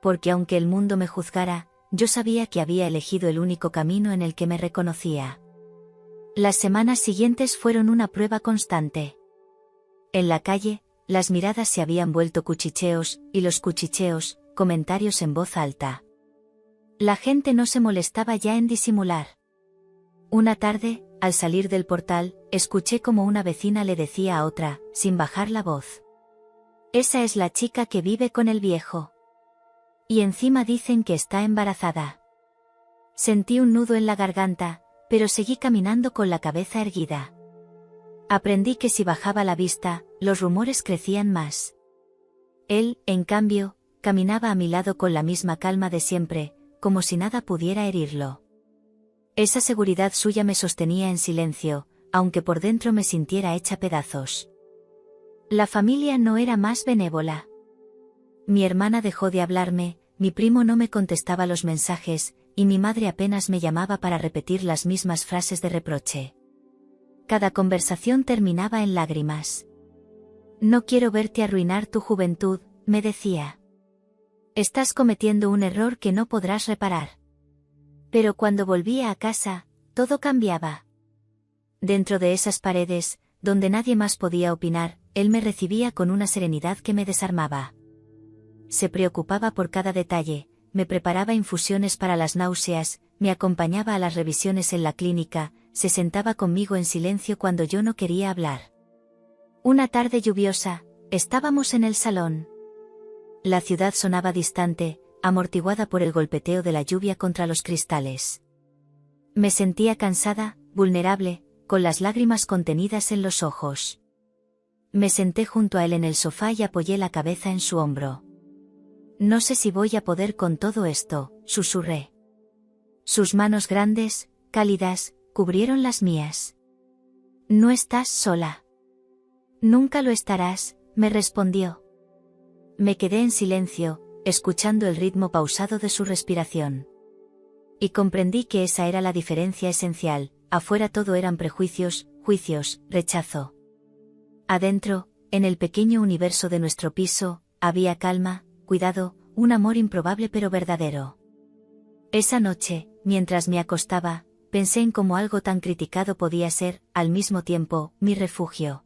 Porque aunque el mundo me juzgara, yo sabía que había elegido el único camino en el que me reconocía. Las semanas siguientes fueron una prueba constante. En la calle, las miradas se habían vuelto cuchicheos, y los cuchicheos, comentarios en voz alta. La gente no se molestaba ya en disimular. Una tarde, al salir del portal, escuché como una vecina le decía a otra, sin bajar la voz: «Esa es la chica que vive con el viejo. Y encima dicen que está embarazada». Sentí un nudo en la garganta, pero seguí caminando con la cabeza erguida. Aprendí que si bajaba la vista, los rumores crecían más. Él, en cambio, caminaba a mi lado con la misma calma de siempre, como si nada pudiera herirlo. Esa seguridad suya me sostenía en silencio, aunque por dentro me sintiera hecha pedazos. La familia no era más benévola. Mi hermana dejó de hablarme, mi primo no me contestaba los mensajes, y mi madre apenas me llamaba para repetir las mismas frases de reproche. Cada conversación terminaba en lágrimas. «No quiero verte arruinar tu juventud», me decía. «Estás cometiendo un error que no podrás reparar». Pero cuando volvía a casa, todo cambiaba. Dentro de esas paredes, donde nadie más podía opinar, él me recibía con una serenidad que me desarmaba. Se preocupaba por cada detalle, me preparaba infusiones para las náuseas, me acompañaba a las revisiones en la clínica, se sentaba conmigo en silencio cuando yo no quería hablar. Una tarde lluviosa, estábamos en el salón. La ciudad sonaba distante, amortiguada por el golpeteo de la lluvia contra los cristales. Me sentía cansada, vulnerable, con las lágrimas contenidas en los ojos. Me senté junto a él en el sofá y apoyé la cabeza en su hombro. No sé si voy a poder con todo esto, susurré. Sus manos grandes, cálidas, cubrieron las mías. No estás sola. Nunca lo estarás, me respondió. Me quedé en silencio, escuchando el ritmo pausado de su respiración. Y comprendí que esa era la diferencia esencial, afuera todo eran prejuicios, juicios, rechazo. Adentro, en el pequeño universo de nuestro piso, había calma, cuidado, un amor improbable pero verdadero. Esa noche, mientras me acostaba, pensé en cómo algo tan criticado podía ser, al mismo tiempo, mi refugio.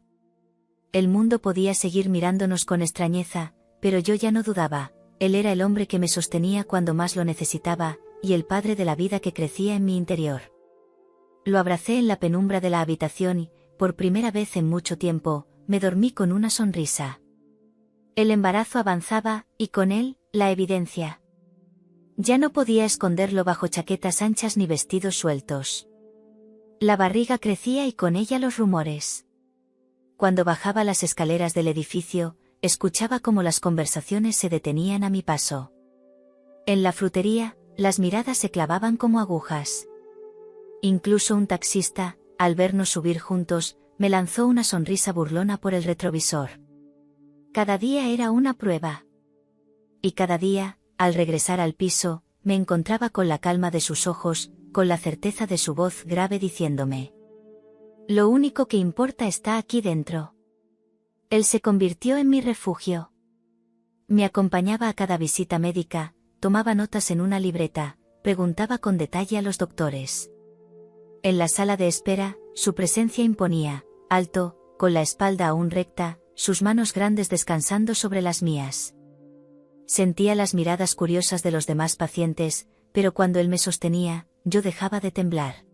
El mundo podía seguir mirándonos con extrañeza, pero yo ya no dudaba, él era el hombre que me sostenía cuando más lo necesitaba, y el padre de la vida que crecía en mi interior. Lo abracé en la penumbra de la habitación y, por primera vez en mucho tiempo, me dormí con una sonrisa. El embarazo avanzaba, y con él, la evidencia. Ya no podía esconderlo bajo chaquetas anchas ni vestidos sueltos. La barriga crecía y con ella los rumores. Cuando bajaba las escaleras del edificio, escuchaba cómo las conversaciones se detenían a mi paso. En la frutería, las miradas se clavaban como agujas. Incluso un taxista, al vernos subir juntos, me lanzó una sonrisa burlona por el retrovisor. Cada día era una prueba. Y cada día, al regresar al piso, me encontraba con la calma de sus ojos, con la certeza de su voz grave diciéndome: lo único que importa está aquí dentro. Él se convirtió en mi refugio. Me acompañaba a cada visita médica, tomaba notas en una libreta, preguntaba con detalle a los doctores. En la sala de espera, su presencia imponía, alto, con la espalda aún recta, sus manos grandes descansando sobre las mías. Sentía las miradas curiosas de los demás pacientes, pero cuando él me sostenía, yo dejaba de temblar.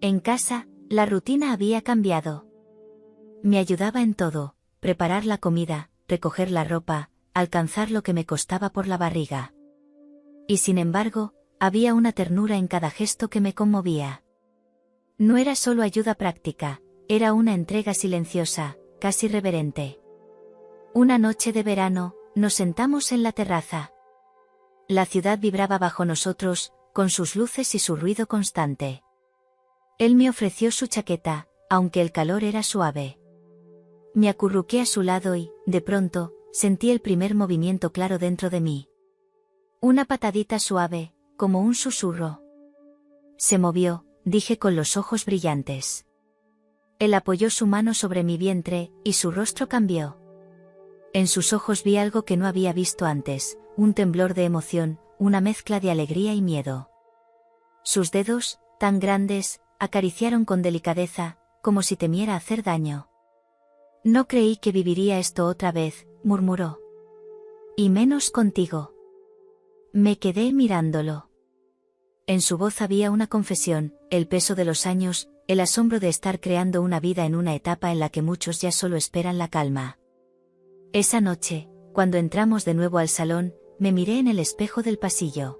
En casa, la rutina había cambiado. Me ayudaba en todo, preparar la comida, recoger la ropa, alcanzar lo que me costaba por la barriga. Y sin embargo, había una ternura en cada gesto que me conmovía. No era solo ayuda práctica, era una entrega silenciosa, casi reverente. Una noche de verano, nos sentamos en la terraza. La ciudad vibraba bajo nosotros, con sus luces y su ruido constante. Él me ofreció su chaqueta, aunque el calor era suave. Me acurruqué a su lado y, de pronto, sentí el primer movimiento claro dentro de mí. Una patadita suave, como un susurro. Se movió, dije con los ojos brillantes. Él apoyó su mano sobre mi vientre, y su rostro cambió. En sus ojos vi algo que no había visto antes, un temblor de emoción, una mezcla de alegría y miedo. Sus dedos, tan grandes, acariciaron con delicadeza, como si temiera hacer daño. No creí que viviría esto otra vez, murmuró. Y menos contigo. Me quedé mirándolo. En su voz había una confesión, el peso de los años, el asombro de estar creando una vida en una etapa en la que muchos ya solo esperan la calma. Esa noche, cuando entramos de nuevo al salón, me miré en el espejo del pasillo.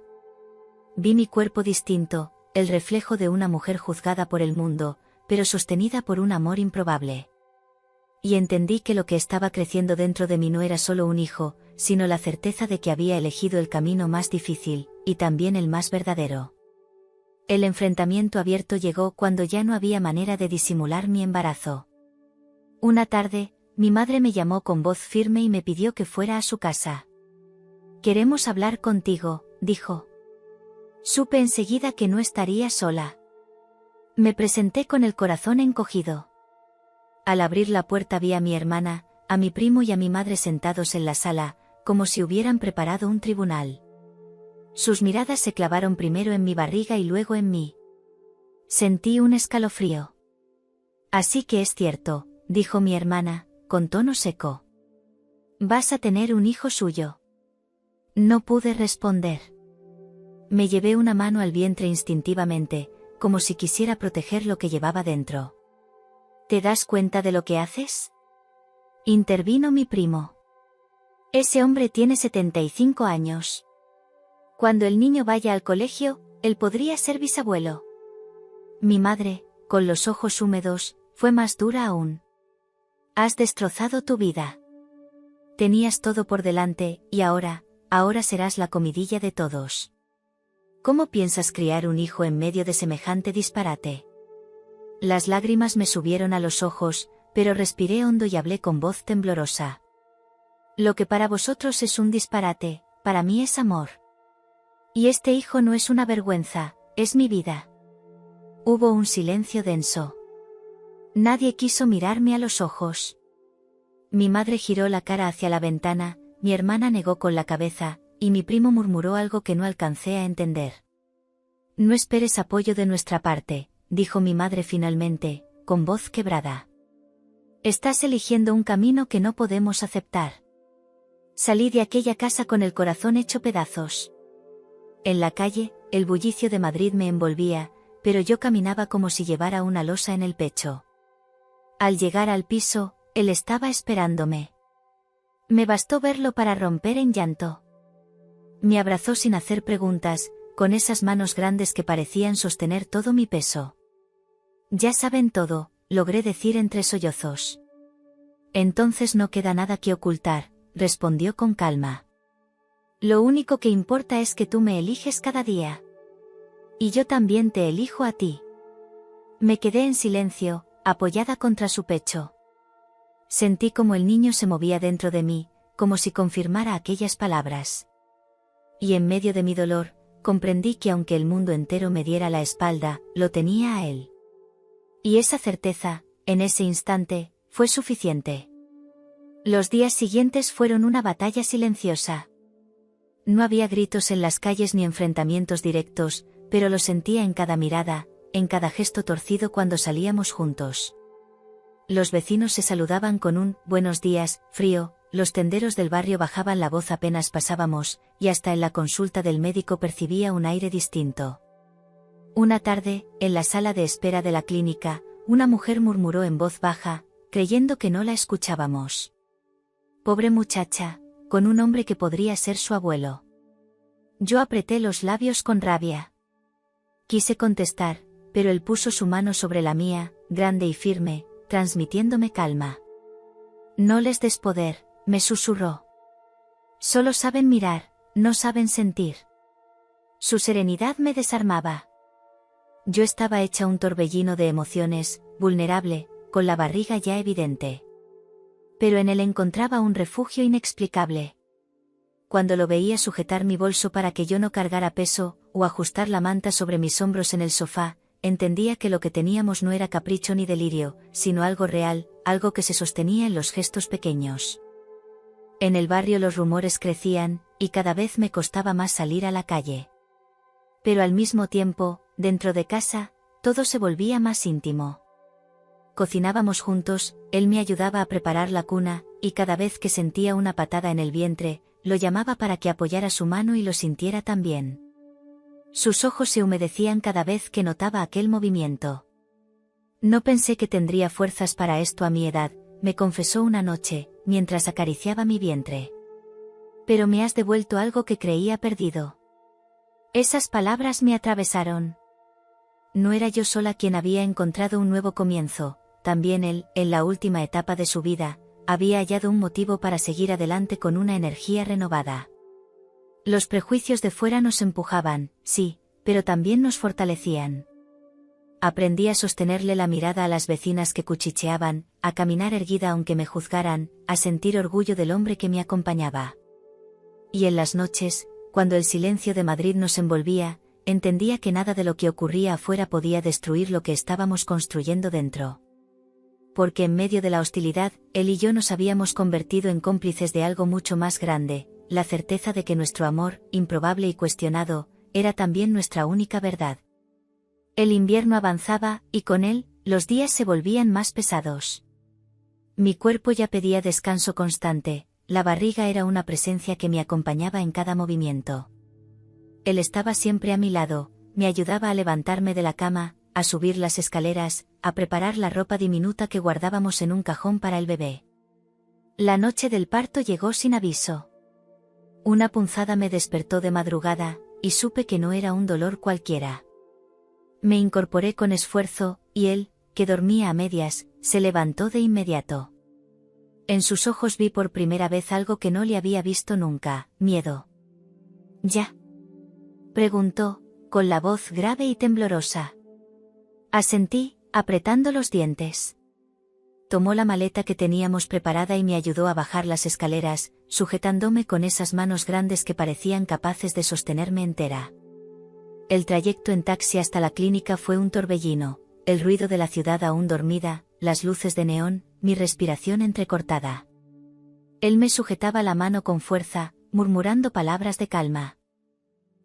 Vi mi cuerpo distinto, el reflejo de una mujer juzgada por el mundo, pero sostenida por un amor improbable. Y entendí que lo que estaba creciendo dentro de mí no era solo un hijo, sino la certeza de que había elegido el camino más difícil, y también el más verdadero. El enfrentamiento abierto llegó cuando ya no había manera de disimular mi embarazo. Una tarde, mi madre me llamó con voz firme y me pidió que fuera a su casa. «Queremos hablar contigo», dijo. Supe enseguida que no estaría sola. Me presenté con el corazón encogido. Al abrir la puerta vi a mi hermana, a mi primo y a mi madre sentados en la sala, como si hubieran preparado un tribunal. Sus miradas se clavaron primero en mi barriga y luego en mí. Sentí un escalofrío. «Así que es cierto», dijo mi hermana, con tono seco. «Vas a tener un hijo suyo». No pude responder. Me llevé una mano al vientre instintivamente, como si quisiera proteger lo que llevaba dentro. «¿Te das cuenta de lo que haces?», intervino mi primo. «Ese hombre tiene 75 años. Cuando el niño vaya al colegio, él podría ser bisabuelo». Mi madre, con los ojos húmedos, fue más dura aún. Has destrozado tu vida. Tenías todo por delante, y ahora serás la comidilla de todos. ¿Cómo piensas criar un hijo en medio de semejante disparate? Las lágrimas me subieron a los ojos, pero respiré hondo y hablé con voz temblorosa. Lo que para vosotros es un disparate, para mí es amor. Y este hijo no es una vergüenza, es mi vida. Hubo un silencio denso. Nadie quiso mirarme a los ojos. Mi madre giró la cara hacia la ventana, mi hermana negó con la cabeza, y mi primo murmuró algo que no alcancé a entender. No esperes apoyo de nuestra parte, dijo mi madre finalmente, con voz quebrada. Estás eligiendo un camino que no podemos aceptar. Salí de aquella casa con el corazón hecho pedazos. En la calle, el bullicio de Madrid me envolvía, pero yo caminaba como si llevara una losa en el pecho. Al llegar al piso, él estaba esperándome. Me bastó verlo para romper en llanto. Me abrazó sin hacer preguntas, con esas manos grandes que parecían sostener todo mi peso. Ya saben todo, logré decir entre sollozos. Entonces no queda nada que ocultar, respondió con calma. Lo único que importa es que tú me eliges cada día. Y yo también te elijo a ti. Me quedé en silencio, apoyada contra su pecho. Sentí como el niño se movía dentro de mí, como si confirmara aquellas palabras. Y en medio de mi dolor, comprendí que aunque el mundo entero me diera la espalda, lo tenía a él. Y esa certeza, en ese instante, fue suficiente. Los días siguientes fueron una batalla silenciosa. No había gritos en las calles ni enfrentamientos directos, pero lo sentía en cada mirada, en cada gesto torcido cuando salíamos juntos. Los vecinos se saludaban con un «buenos días» frío, los tenderos del barrio bajaban la voz apenas pasábamos, y hasta en la consulta del médico percibía un aire distinto. Una tarde, en la sala de espera de la clínica, una mujer murmuró en voz baja, creyendo que no la escuchábamos. Pobre muchacha, con un hombre que podría ser su abuelo. Yo apreté los labios con rabia. Quise contestar, pero él puso su mano sobre la mía, grande y firme, transmitiéndome calma. No les des poder, me susurró. Solo saben mirar, no saben sentir. Su serenidad me desarmaba. Yo estaba hecha un torbellino de emociones, vulnerable, con la barriga ya evidente. Pero en él encontraba un refugio inexplicable. Cuando lo veía sujetar mi bolso para que yo no cargara peso, o ajustar la manta sobre mis hombros en el sofá, entendía que lo que teníamos no era capricho ni delirio, sino algo real, algo que se sostenía en los gestos pequeños. En el barrio los rumores crecían, y cada vez me costaba más salir a la calle. Pero al mismo tiempo, dentro de casa, todo se volvía más íntimo. Cocinábamos juntos, él me ayudaba a preparar la cuna, y cada vez que sentía una patada en el vientre, lo llamaba para que apoyara su mano y lo sintiera también. Sus ojos se humedecían cada vez que notaba aquel movimiento. No pensé que tendría fuerzas para esto a mi edad, me confesó una noche, mientras acariciaba mi vientre. Pero me has devuelto algo que creía perdido. Esas palabras me atravesaron. No era yo sola quien había encontrado un nuevo comienzo, también él, en la última etapa de su vida, había hallado un motivo para seguir adelante con una energía renovada. Los prejuicios de fuera nos empujaban, sí, pero también nos fortalecían. Aprendí a sostenerle la mirada a las vecinas que cuchicheaban, a caminar erguida aunque me juzgaran, a sentir orgullo del hombre que me acompañaba. Y en las noches, cuando el silencio de Madrid nos envolvía, entendía que nada de lo que ocurría afuera podía destruir lo que estábamos construyendo dentro. Porque en medio de la hostilidad, él y yo nos habíamos convertido en cómplices de algo mucho más grande, la certeza de que nuestro amor, improbable y cuestionado, era también nuestra única verdad. El invierno avanzaba, y con él, los días se volvían más pesados. Mi cuerpo ya pedía descanso constante, la barriga era una presencia que me acompañaba en cada movimiento. Él estaba siempre a mi lado, me ayudaba a levantarme de la cama, a subir las escaleras, a preparar la ropa diminuta que guardábamos en un cajón para el bebé. La noche del parto llegó sin aviso. Una punzada me despertó de madrugada, y supe que no era un dolor cualquiera. Me incorporé con esfuerzo, y él, que dormía a medias, se levantó de inmediato. En sus ojos vi por primera vez algo que no le había visto nunca: miedo. ¿Ya?, preguntó, con la voz grave y temblorosa. Asentí, apretando los dientes. Tomó la maleta que teníamos preparada y me ayudó a bajar las escaleras, sujetándome con esas manos grandes que parecían capaces de sostenerme entera. El trayecto en taxi hasta la clínica fue un torbellino, el ruido de la ciudad aún dormida, las luces de neón, mi respiración entrecortada. Él me sujetaba la mano con fuerza, murmurando palabras de calma.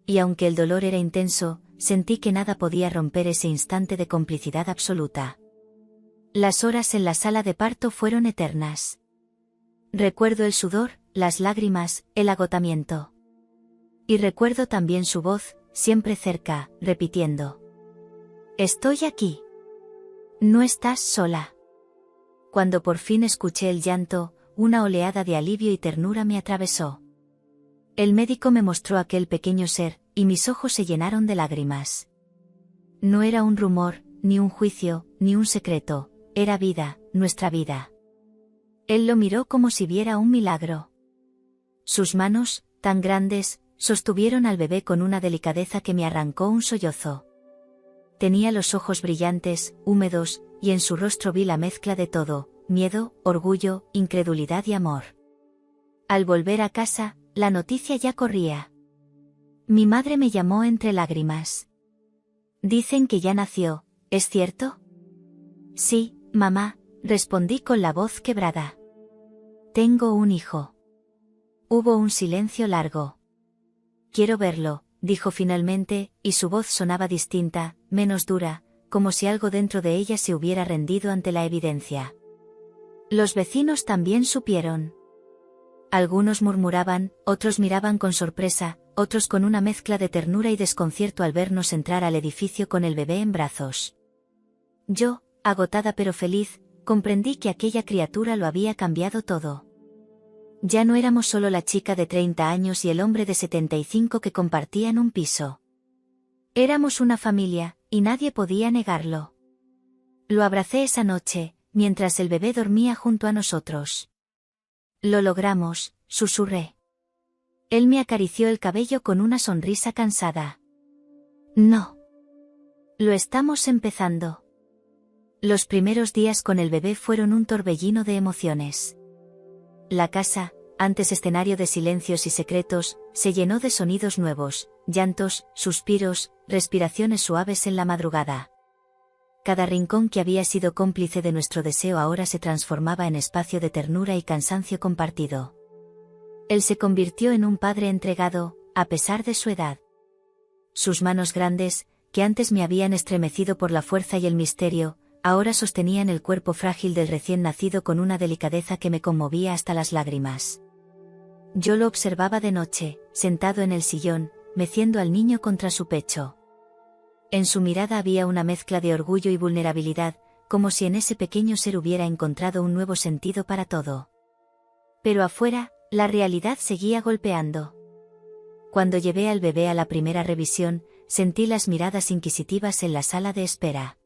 Y aunque el dolor era intenso, sentí que nada podía romper ese instante de complicidad absoluta. Las horas en la sala de parto fueron eternas. Recuerdo el sudor, las lágrimas, el agotamiento. Y recuerdo también su voz, siempre cerca, repitiendo: «Estoy aquí. No estás sola». Cuando por fin escuché el llanto, una oleada de alivio y ternura me atravesó. El médico me mostró aquel pequeño ser, y mis ojos se llenaron de lágrimas. No era un rumor, ni un juicio, ni un secreto, era vida, nuestra vida. Él lo miró como si viera un milagro. Sus manos, tan grandes, sostuvieron al bebé con una delicadeza que me arrancó un sollozo. Tenía los ojos brillantes, húmedos, y en su rostro vi la mezcla de todo: miedo, orgullo, incredulidad y amor. Al volver a casa, la noticia ya corría. Mi madre me llamó entre lágrimas. «Dicen que ya nació, ¿es cierto?» «Sí, mamá», respondí con la voz quebrada. «Tengo un hijo». Hubo un silencio largo. «Quiero verlo», dijo finalmente, y su voz sonaba distinta, menos dura, como si algo dentro de ella se hubiera rendido ante la evidencia. Los vecinos también supieron. Algunos murmuraban, otros miraban con sorpresa, otros con una mezcla de ternura y desconcierto al vernos entrar al edificio con el bebé en brazos. Yo, agotada pero feliz, comprendí que aquella criatura lo había cambiado todo. Ya no éramos solo la chica de 30 años y el hombre de 75 que compartían un piso. Éramos una familia, y nadie podía negarlo. Lo abracé esa noche, mientras el bebé dormía junto a nosotros. «Lo logramos», susurré. Él me acarició el cabello con una sonrisa cansada. «No. Lo estamos empezando». Los primeros días con el bebé fueron un torbellino de emociones. La casa, antes escenario de silencios y secretos, se llenó de sonidos nuevos, llantos, suspiros, respiraciones suaves en la madrugada. Cada rincón que había sido cómplice de nuestro deseo ahora se transformaba en espacio de ternura y cansancio compartido. Él se convirtió en un padre entregado, a pesar de su edad. Sus manos grandes, que antes me habían estremecido por la fuerza y el misterio, ahora sostenían el cuerpo frágil del recién nacido con una delicadeza que me conmovía hasta las lágrimas. Yo lo observaba de noche, sentado en el sillón, meciendo al niño contra su pecho. En su mirada había una mezcla de orgullo y vulnerabilidad, como si en ese pequeño ser hubiera encontrado un nuevo sentido para todo. Pero afuera, la realidad seguía golpeando. Cuando llevé al bebé a la primera revisión, sentí las miradas inquisitivas en la sala de espera.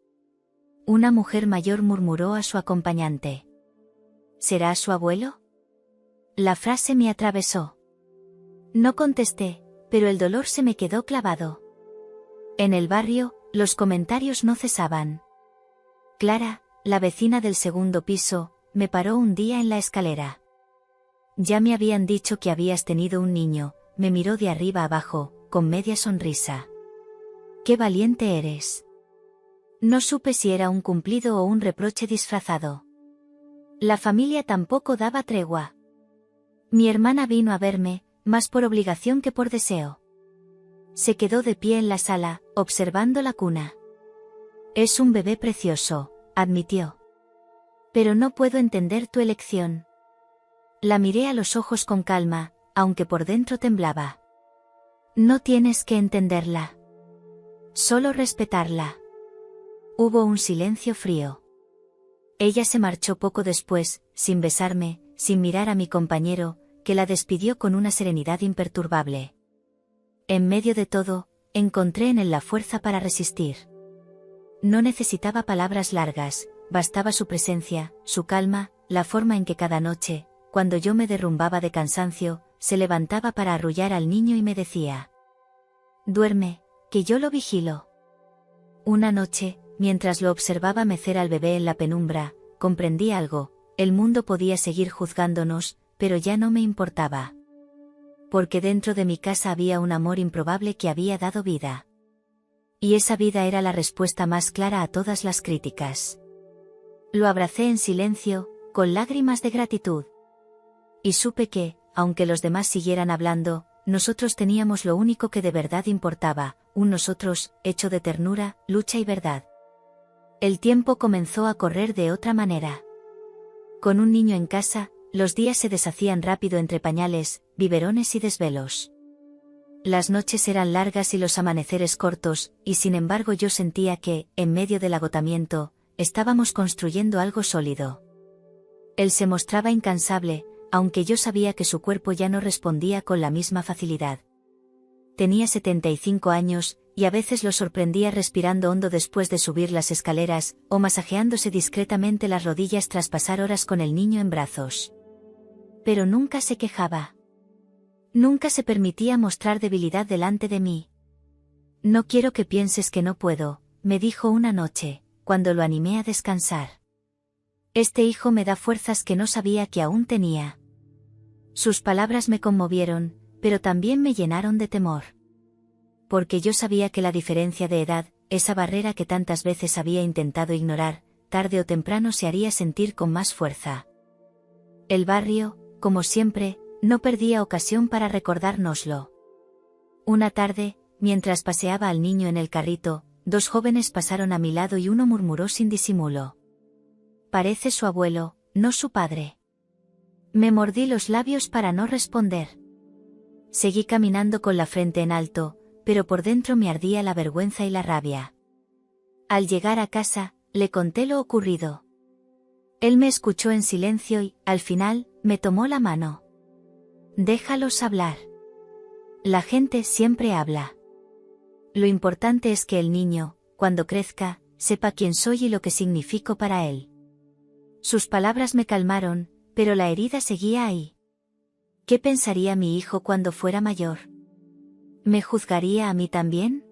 Una mujer mayor murmuró a su acompañante: «¿Será su abuelo?». La frase me atravesó. No contesté, pero el dolor se me quedó clavado. En el barrio, los comentarios no cesaban. Clara, la vecina del segundo piso, me paró un día en la escalera. «Ya me habían dicho que habías tenido un niño», me miró de arriba abajo, con media sonrisa. «Qué valiente eres». No supe si era un cumplido o un reproche disfrazado. La familia tampoco daba tregua. Mi hermana vino a verme, más por obligación que por deseo. Se quedó de pie en la sala, observando la cuna. «Es un bebé precioso», admitió. «Pero no puedo entender tu elección». La miré a los ojos con calma, aunque por dentro temblaba. «No tienes que entenderla. Solo respetarla». Hubo un silencio frío. Ella se marchó poco después, sin besarme, sin mirar a mi compañero, que la despidió con una serenidad imperturbable. En medio de todo, encontré en él la fuerza para resistir. No necesitaba palabras largas, bastaba su presencia, su calma, la forma en que cada noche, cuando yo me derrumbaba de cansancio, se levantaba para arrullar al niño y me decía: «Duerme, que yo lo vigilo». Una noche, mientras lo observaba mecer al bebé en la penumbra, comprendí algo: el mundo podía seguir juzgándonos, pero ya no me importaba. Porque dentro de mi casa había un amor improbable que había dado vida. Y esa vida era la respuesta más clara a todas las críticas. Lo abracé en silencio, con lágrimas de gratitud. Y supe que, aunque los demás siguieran hablando, nosotros teníamos lo único que de verdad importaba, un nosotros, hecho de ternura, lucha y verdad. El tiempo comenzó a correr de otra manera. Con un niño en casa, los días se deshacían rápido entre pañales, biberones y desvelos. Las noches eran largas y los amaneceres cortos, y sin embargo yo sentía que, en medio del agotamiento, estábamos construyendo algo sólido. Él se mostraba incansable, aunque yo sabía que su cuerpo ya no respondía con la misma facilidad. Tenía 75 años, y a veces lo sorprendía respirando hondo después de subir las escaleras, o masajeándose discretamente las rodillas tras pasar horas con el niño en brazos. Pero nunca se quejaba. Nunca se permitía mostrar debilidad delante de mí. «No quiero que pienses que no puedo», me dijo una noche, cuando lo animé a descansar. «Este hijo me da fuerzas que no sabía que aún tenía». Sus palabras me conmovieron, pero también me llenaron de temor. Porque yo sabía que la diferencia de edad, esa barrera que tantas veces había intentado ignorar, tarde o temprano se haría sentir con más fuerza. El barrio, como siempre, no perdía ocasión para recordárnoslo. Una tarde, mientras paseaba al niño en el carrito, dos jóvenes pasaron a mi lado y uno murmuró sin disimulo: «Parece su abuelo, no su padre». Me mordí los labios para no responder. Seguí caminando con la frente en alto, pero por dentro me ardía la vergüenza y la rabia. Al llegar a casa, le conté lo ocurrido. Él me escuchó en silencio y, al final, me tomó la mano. «Déjalos hablar. La gente siempre habla. Lo importante es que el niño, cuando crezca, sepa quién soy y lo que significo para él». Sus palabras me calmaron, pero la herida seguía ahí. ¿Qué pensaría mi hijo cuando fuera mayor? ¿Me juzgaría a mí también?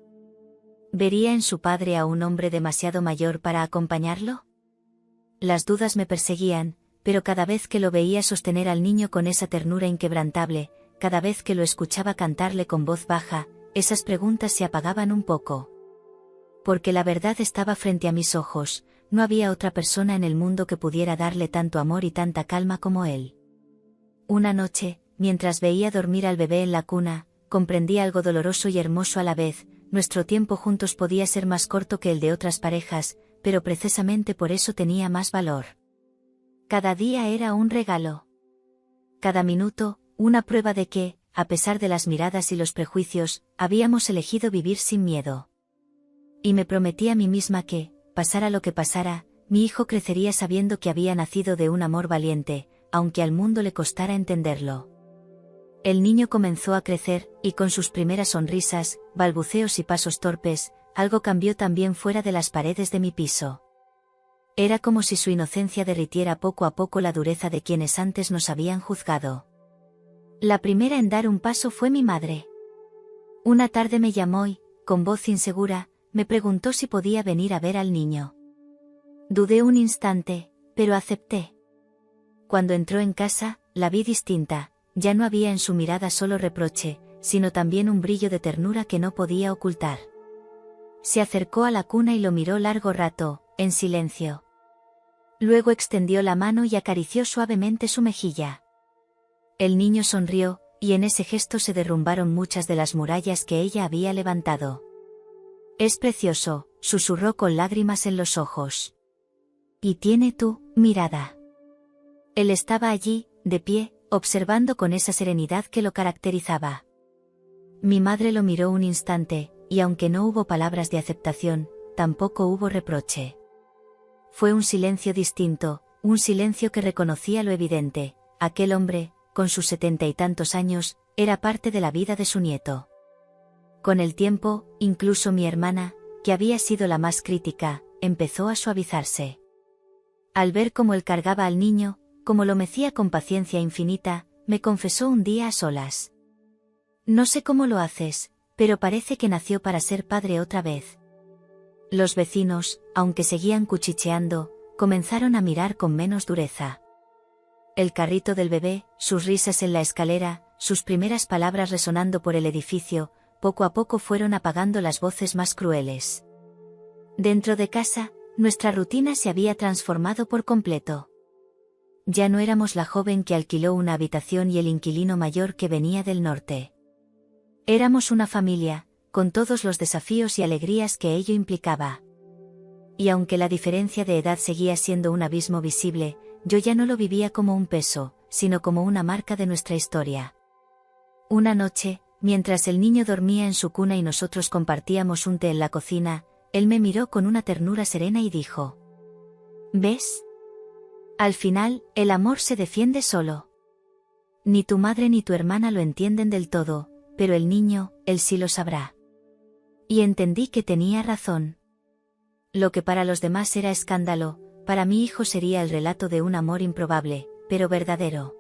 ¿Vería en su padre a un hombre demasiado mayor para acompañarlo? Las dudas me perseguían, pero cada vez que lo veía sostener al niño con esa ternura inquebrantable, cada vez que lo escuchaba cantarle con voz baja, esas preguntas se apagaban un poco. Porque la verdad estaba frente a mis ojos, no había otra persona en el mundo que pudiera darle tanto amor y tanta calma como él. Una noche, mientras veía dormir al bebé en la cuna, comprendí algo doloroso y hermoso a la vez: nuestro tiempo juntos podía ser más corto que el de otras parejas, pero precisamente por eso tenía más valor. Cada día era un regalo. Cada minuto, una prueba de que, a pesar de las miradas y los prejuicios, habíamos elegido vivir sin miedo. Y me prometí a mí misma que, pasara lo que pasara, mi hijo crecería sabiendo que había nacido de un amor valiente, aunque al mundo le costara entenderlo. El niño comenzó a crecer, y con sus primeras sonrisas, balbuceos y pasos torpes, algo cambió también fuera de las paredes de mi piso. Era como si su inocencia derritiera poco a poco la dureza de quienes antes nos habían juzgado. La primera en dar un paso fue mi madre. Una tarde me llamó y, con voz insegura, me preguntó si podía venir a ver al niño. Dudé un instante, pero acepté. Cuando entró en casa, la vi distinta. Ya no había en su mirada solo reproche, sino también un brillo de ternura que no podía ocultar. Se acercó a la cuna y lo miró largo rato, en silencio. Luego extendió la mano y acarició suavemente su mejilla. El niño sonrió, y en ese gesto se derrumbaron muchas de las murallas que ella había levantado. «Es precioso», susurró con lágrimas en los ojos. «Y tiene tu mirada». Él estaba allí, de pie, observando con esa serenidad que lo caracterizaba. Mi madre lo miró un instante, y aunque no hubo palabras de aceptación, tampoco hubo reproche. Fue un silencio distinto, un silencio que reconocía lo evidente: aquel hombre, con sus 70 y tantos años, era parte de la vida de su nieto. Con el tiempo, incluso mi hermana, que había sido la más crítica, empezó a suavizarse. Al ver cómo él cargaba al niño, como lo mecía con paciencia infinita, me confesó un día a solas. No sé cómo lo haces, pero parece que nació para ser padre otra vez. Los vecinos, aunque seguían cuchicheando, comenzaron a mirar con menos dureza. El carrito del bebé, sus risas en la escalera, sus primeras palabras resonando por el edificio, poco a poco fueron apagando las voces más crueles. Dentro de casa, nuestra rutina se había transformado por completo. Ya no éramos la joven que alquiló una habitación y el inquilino mayor que venía del norte. Éramos una familia, con todos los desafíos y alegrías que ello implicaba. Y aunque la diferencia de edad seguía siendo un abismo visible, yo ya no lo vivía como un peso, sino como una marca de nuestra historia. Una noche, mientras el niño dormía en su cuna y nosotros compartíamos un té en la cocina, él me miró con una ternura serena y dijo: ¿Ves? Al final, el amor se defiende solo. Ni tu madre ni tu hermana lo entienden del todo, pero el niño, él sí lo sabrá. Y entendí que tenía razón. Lo que para los demás era escándalo, para mi hijo sería el relato de un amor improbable, pero verdadero.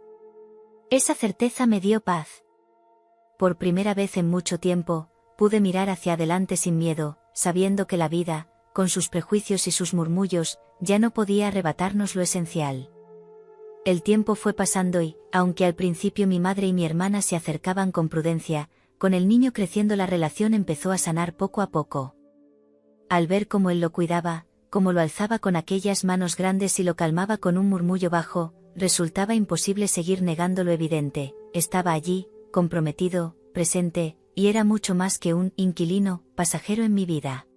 Esa certeza me dio paz. Por primera vez en mucho tiempo, pude mirar hacia adelante sin miedo, sabiendo que la vida, con sus prejuicios y sus murmullos, ya no podía arrebatarnos lo esencial. El tiempo fue pasando y, aunque al principio mi madre y mi hermana se acercaban con prudencia, con el niño creciendo la relación empezó a sanar poco a poco. Al ver cómo él lo cuidaba, cómo lo alzaba con aquellas manos grandes y lo calmaba con un murmullo bajo, resultaba imposible seguir negando lo evidente: estaba allí, comprometido, presente, y era mucho más que un inquilino, pasajero en mi vida.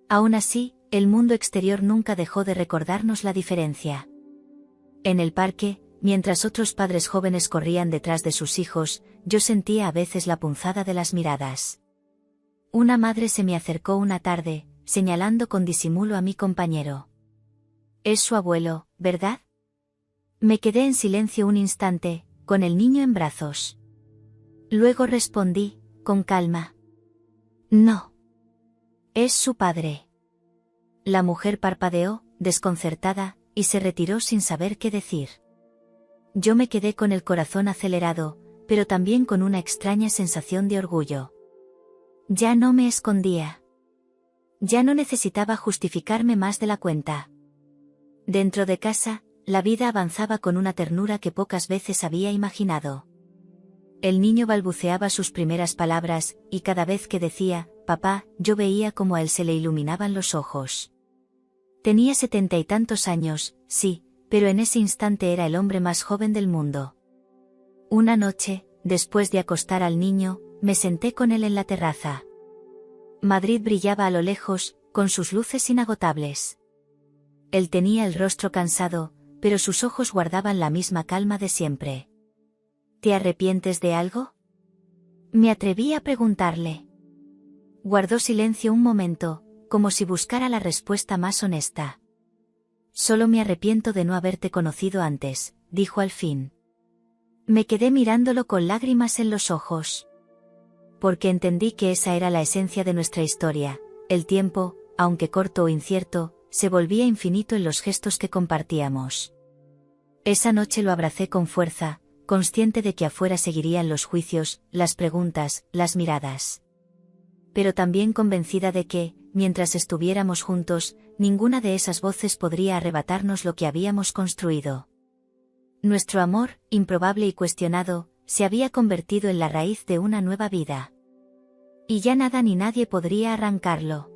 Aún así, el mundo exterior nunca dejó de recordarnos la diferencia. En el parque, mientras otros padres jóvenes corrían detrás de sus hijos, yo sentía a veces la punzada de las miradas. Una madre se me acercó una tarde, señalando con disimulo a mi compañero. «Es su abuelo, ¿verdad?». Me quedé en silencio un instante, con el niño en brazos. Luego respondí, con calma: «No. Es su padre». La mujer parpadeó, desconcertada, y se retiró sin saber qué decir. Yo me quedé con el corazón acelerado, pero también con una extraña sensación de orgullo. Ya no me escondía. Ya no necesitaba justificarme más de la cuenta. Dentro de casa, la vida avanzaba con una ternura que pocas veces había imaginado. El niño balbuceaba sus primeras palabras, y cada vez que decía, «papá», yo veía cómo a él se le iluminaban los ojos. Tenía 70 y tantos años, sí, pero en ese instante era el hombre más joven del mundo. Una noche, después de acostar al niño, me senté con él en la terraza. Madrid brillaba a lo lejos, con sus luces inagotables. Él tenía el rostro cansado, pero sus ojos guardaban la misma calma de siempre. «¿Te arrepientes de algo?». Me atreví a preguntarle. Guardó silencio un momento, como si buscara la respuesta más honesta. «Solo me arrepiento de no haberte conocido antes», dijo al fin. Me quedé mirándolo con lágrimas en los ojos. Porque entendí que esa era la esencia de nuestra historia: el tiempo, aunque corto o incierto, se volvía infinito en los gestos que compartíamos. Esa noche lo abracé con fuerza, consciente de que afuera seguirían los juicios, las preguntas, las miradas. Pero también convencida de que, mientras estuviéramos juntos, ninguna de esas voces podría arrebatarnos lo que habíamos construido. Nuestro amor, improbable y cuestionado, se había convertido en la raíz de una nueva vida. Y ya nada ni nadie podría arrancarlo.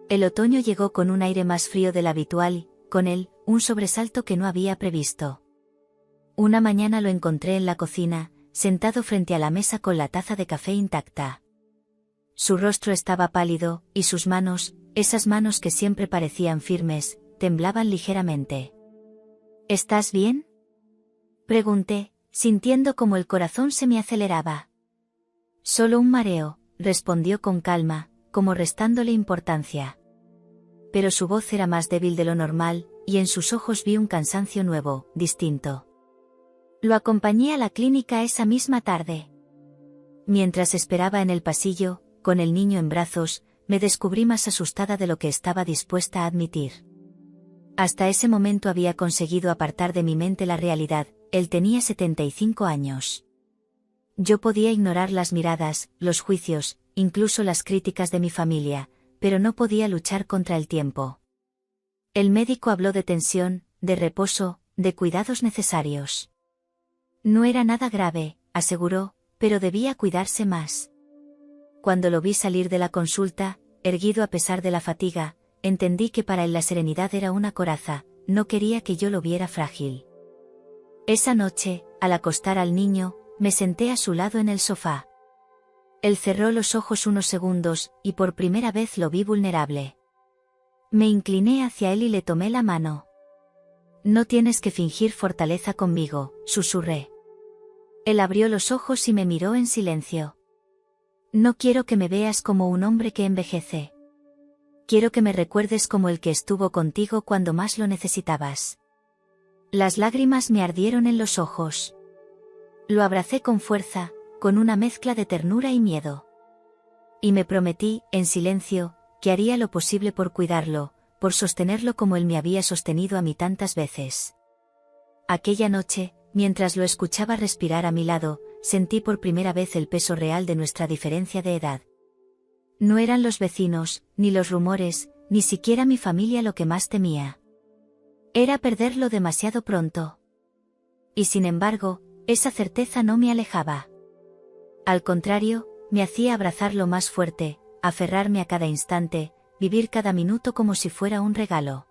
El otoño llegó con un aire más frío del habitual y, con él, un sobresalto que no había previsto. Una mañana lo encontré en la cocina, sentado frente a la mesa con la taza de café intacta. Su rostro estaba pálido, y sus manos, esas manos que siempre parecían firmes, temblaban ligeramente. «¿Estás bien?», pregunté, sintiendo como el corazón se me aceleraba. «Solo un mareo», respondió con calma, como restándole importancia. Pero su voz era más débil de lo normal, y en sus ojos vi un cansancio nuevo, distinto. Lo acompañé a la clínica esa misma tarde. Mientras esperaba en el pasillo, con el niño en brazos, me descubrí más asustada de lo que estaba dispuesta a admitir. Hasta ese momento había conseguido apartar de mi mente la realidad. Él tenía 75 años. Yo podía ignorar las miradas, los juicios, incluso las críticas de mi familia, pero no podía luchar contra el tiempo. El médico habló de tensión, de reposo, de cuidados necesarios. No era nada grave, aseguró, pero debía cuidarse más. Cuando lo vi salir de la consulta, erguido a pesar de la fatiga, entendí que para él la serenidad era una coraza, no quería que yo lo viera frágil. Esa noche, al acostar al niño, me senté a su lado en el sofá. Él cerró los ojos unos segundos, y por primera vez lo vi vulnerable. Me incliné hacia él y le tomé la mano. No tienes que fingir fortaleza conmigo, susurré. Él abrió los ojos y me miró en silencio. No quiero que me veas como un hombre que envejece. Quiero que me recuerdes como el que estuvo contigo cuando más lo necesitabas. Las lágrimas me ardieron en los ojos. Lo abracé con fuerza, con una mezcla de ternura y miedo. Y me prometí, en silencio, que haría lo posible por cuidarlo, por sostenerlo como él me había sostenido a mí tantas veces. Aquella noche, mientras lo escuchaba respirar a mi lado, sentí por primera vez el peso real de nuestra diferencia de edad. No eran los vecinos, ni los rumores, ni siquiera mi familia lo que más temía. Era perderlo demasiado pronto. Y sin embargo, esa certeza no me alejaba. Al contrario, me hacía abrazarlo más fuerte, aferrarme a cada instante, vivir cada minuto como si fuera un regalo.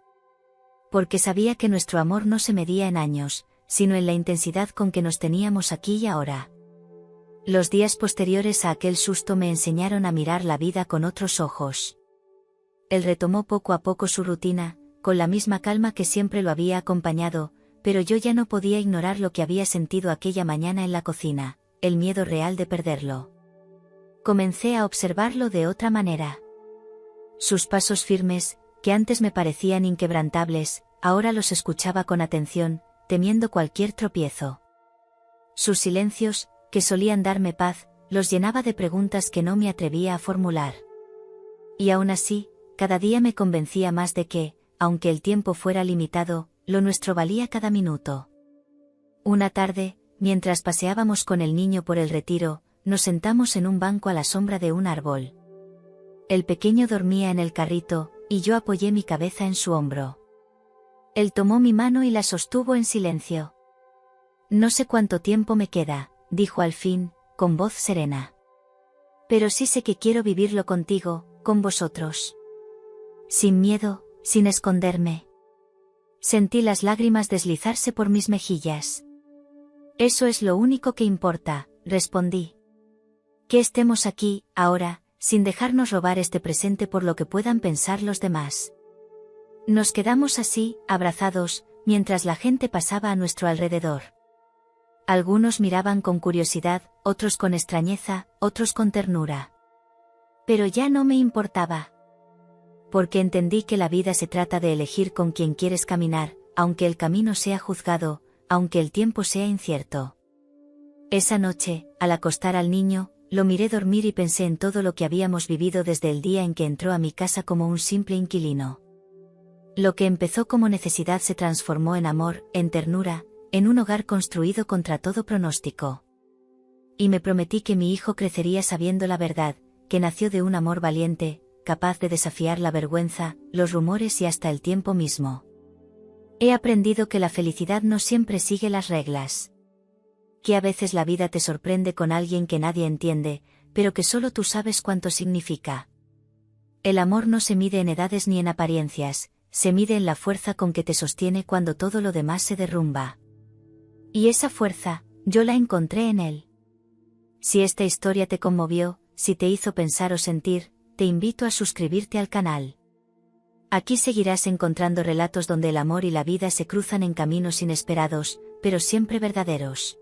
Porque sabía que nuestro amor no se medía en años, sino en la intensidad con que nos teníamos aquí y ahora. Los días posteriores a aquel susto me enseñaron a mirar la vida con otros ojos. Él retomó poco a poco su rutina, con la misma calma que siempre lo había acompañado, pero yo ya no podía ignorar lo que había sentido aquella mañana en la cocina, el miedo real de perderlo. Comencé a observarlo de otra manera. Sus pasos firmes, que antes me parecían inquebrantables, ahora los escuchaba con atención, temiendo cualquier tropiezo. Sus silencios, que solían darme paz, los llenaba de preguntas que no me atrevía a formular. Y aún así, cada día me convencía más de que, aunque el tiempo fuera limitado, lo nuestro valía cada minuto. Una tarde, mientras paseábamos con el niño por el retiro, nos sentamos en un banco a la sombra de un árbol. El pequeño dormía en el carrito, y yo apoyé mi cabeza en su hombro. Él tomó mi mano y la sostuvo en silencio. No sé cuánto tiempo me queda, dijo al fin, con voz serena. Pero sí sé que quiero vivirlo contigo, con vosotros. Sin miedo, sin esconderme. Sentí las lágrimas deslizarse por mis mejillas. Eso es lo único que importa, respondí. Que estemos aquí, ahora, sin dejarnos robar este presente por lo que puedan pensar los demás. Nos quedamos así, abrazados, mientras la gente pasaba a nuestro alrededor. Algunos miraban con curiosidad, otros con extrañeza, otros con ternura. Pero ya no me importaba. Porque entendí que la vida se trata de elegir con quién quieres caminar, aunque el camino sea juzgado, aunque el tiempo sea incierto. Esa noche, al acostar al niño, lo miré dormir y pensé en todo lo que habíamos vivido desde el día en que entró a mi casa como un simple inquilino. Lo que empezó como necesidad se transformó en amor, en ternura, en un hogar construido contra todo pronóstico. Y me prometí que mi hijo crecería sabiendo la verdad, que nació de un amor valiente, capaz de desafiar la vergüenza, los rumores y hasta el tiempo mismo. He aprendido que la felicidad no siempre sigue las reglas. Que a veces la vida te sorprende con alguien que nadie entiende, pero que solo tú sabes cuánto significa. El amor no se mide en edades ni en apariencias, se mide en la fuerza con que te sostiene cuando todo lo demás se derrumba. Y esa fuerza, yo la encontré en él. Si esta historia te conmovió, si te hizo pensar o sentir, te invito a suscribirte al canal. Aquí seguirás encontrando relatos donde el amor y la vida se cruzan en caminos inesperados, pero siempre verdaderos.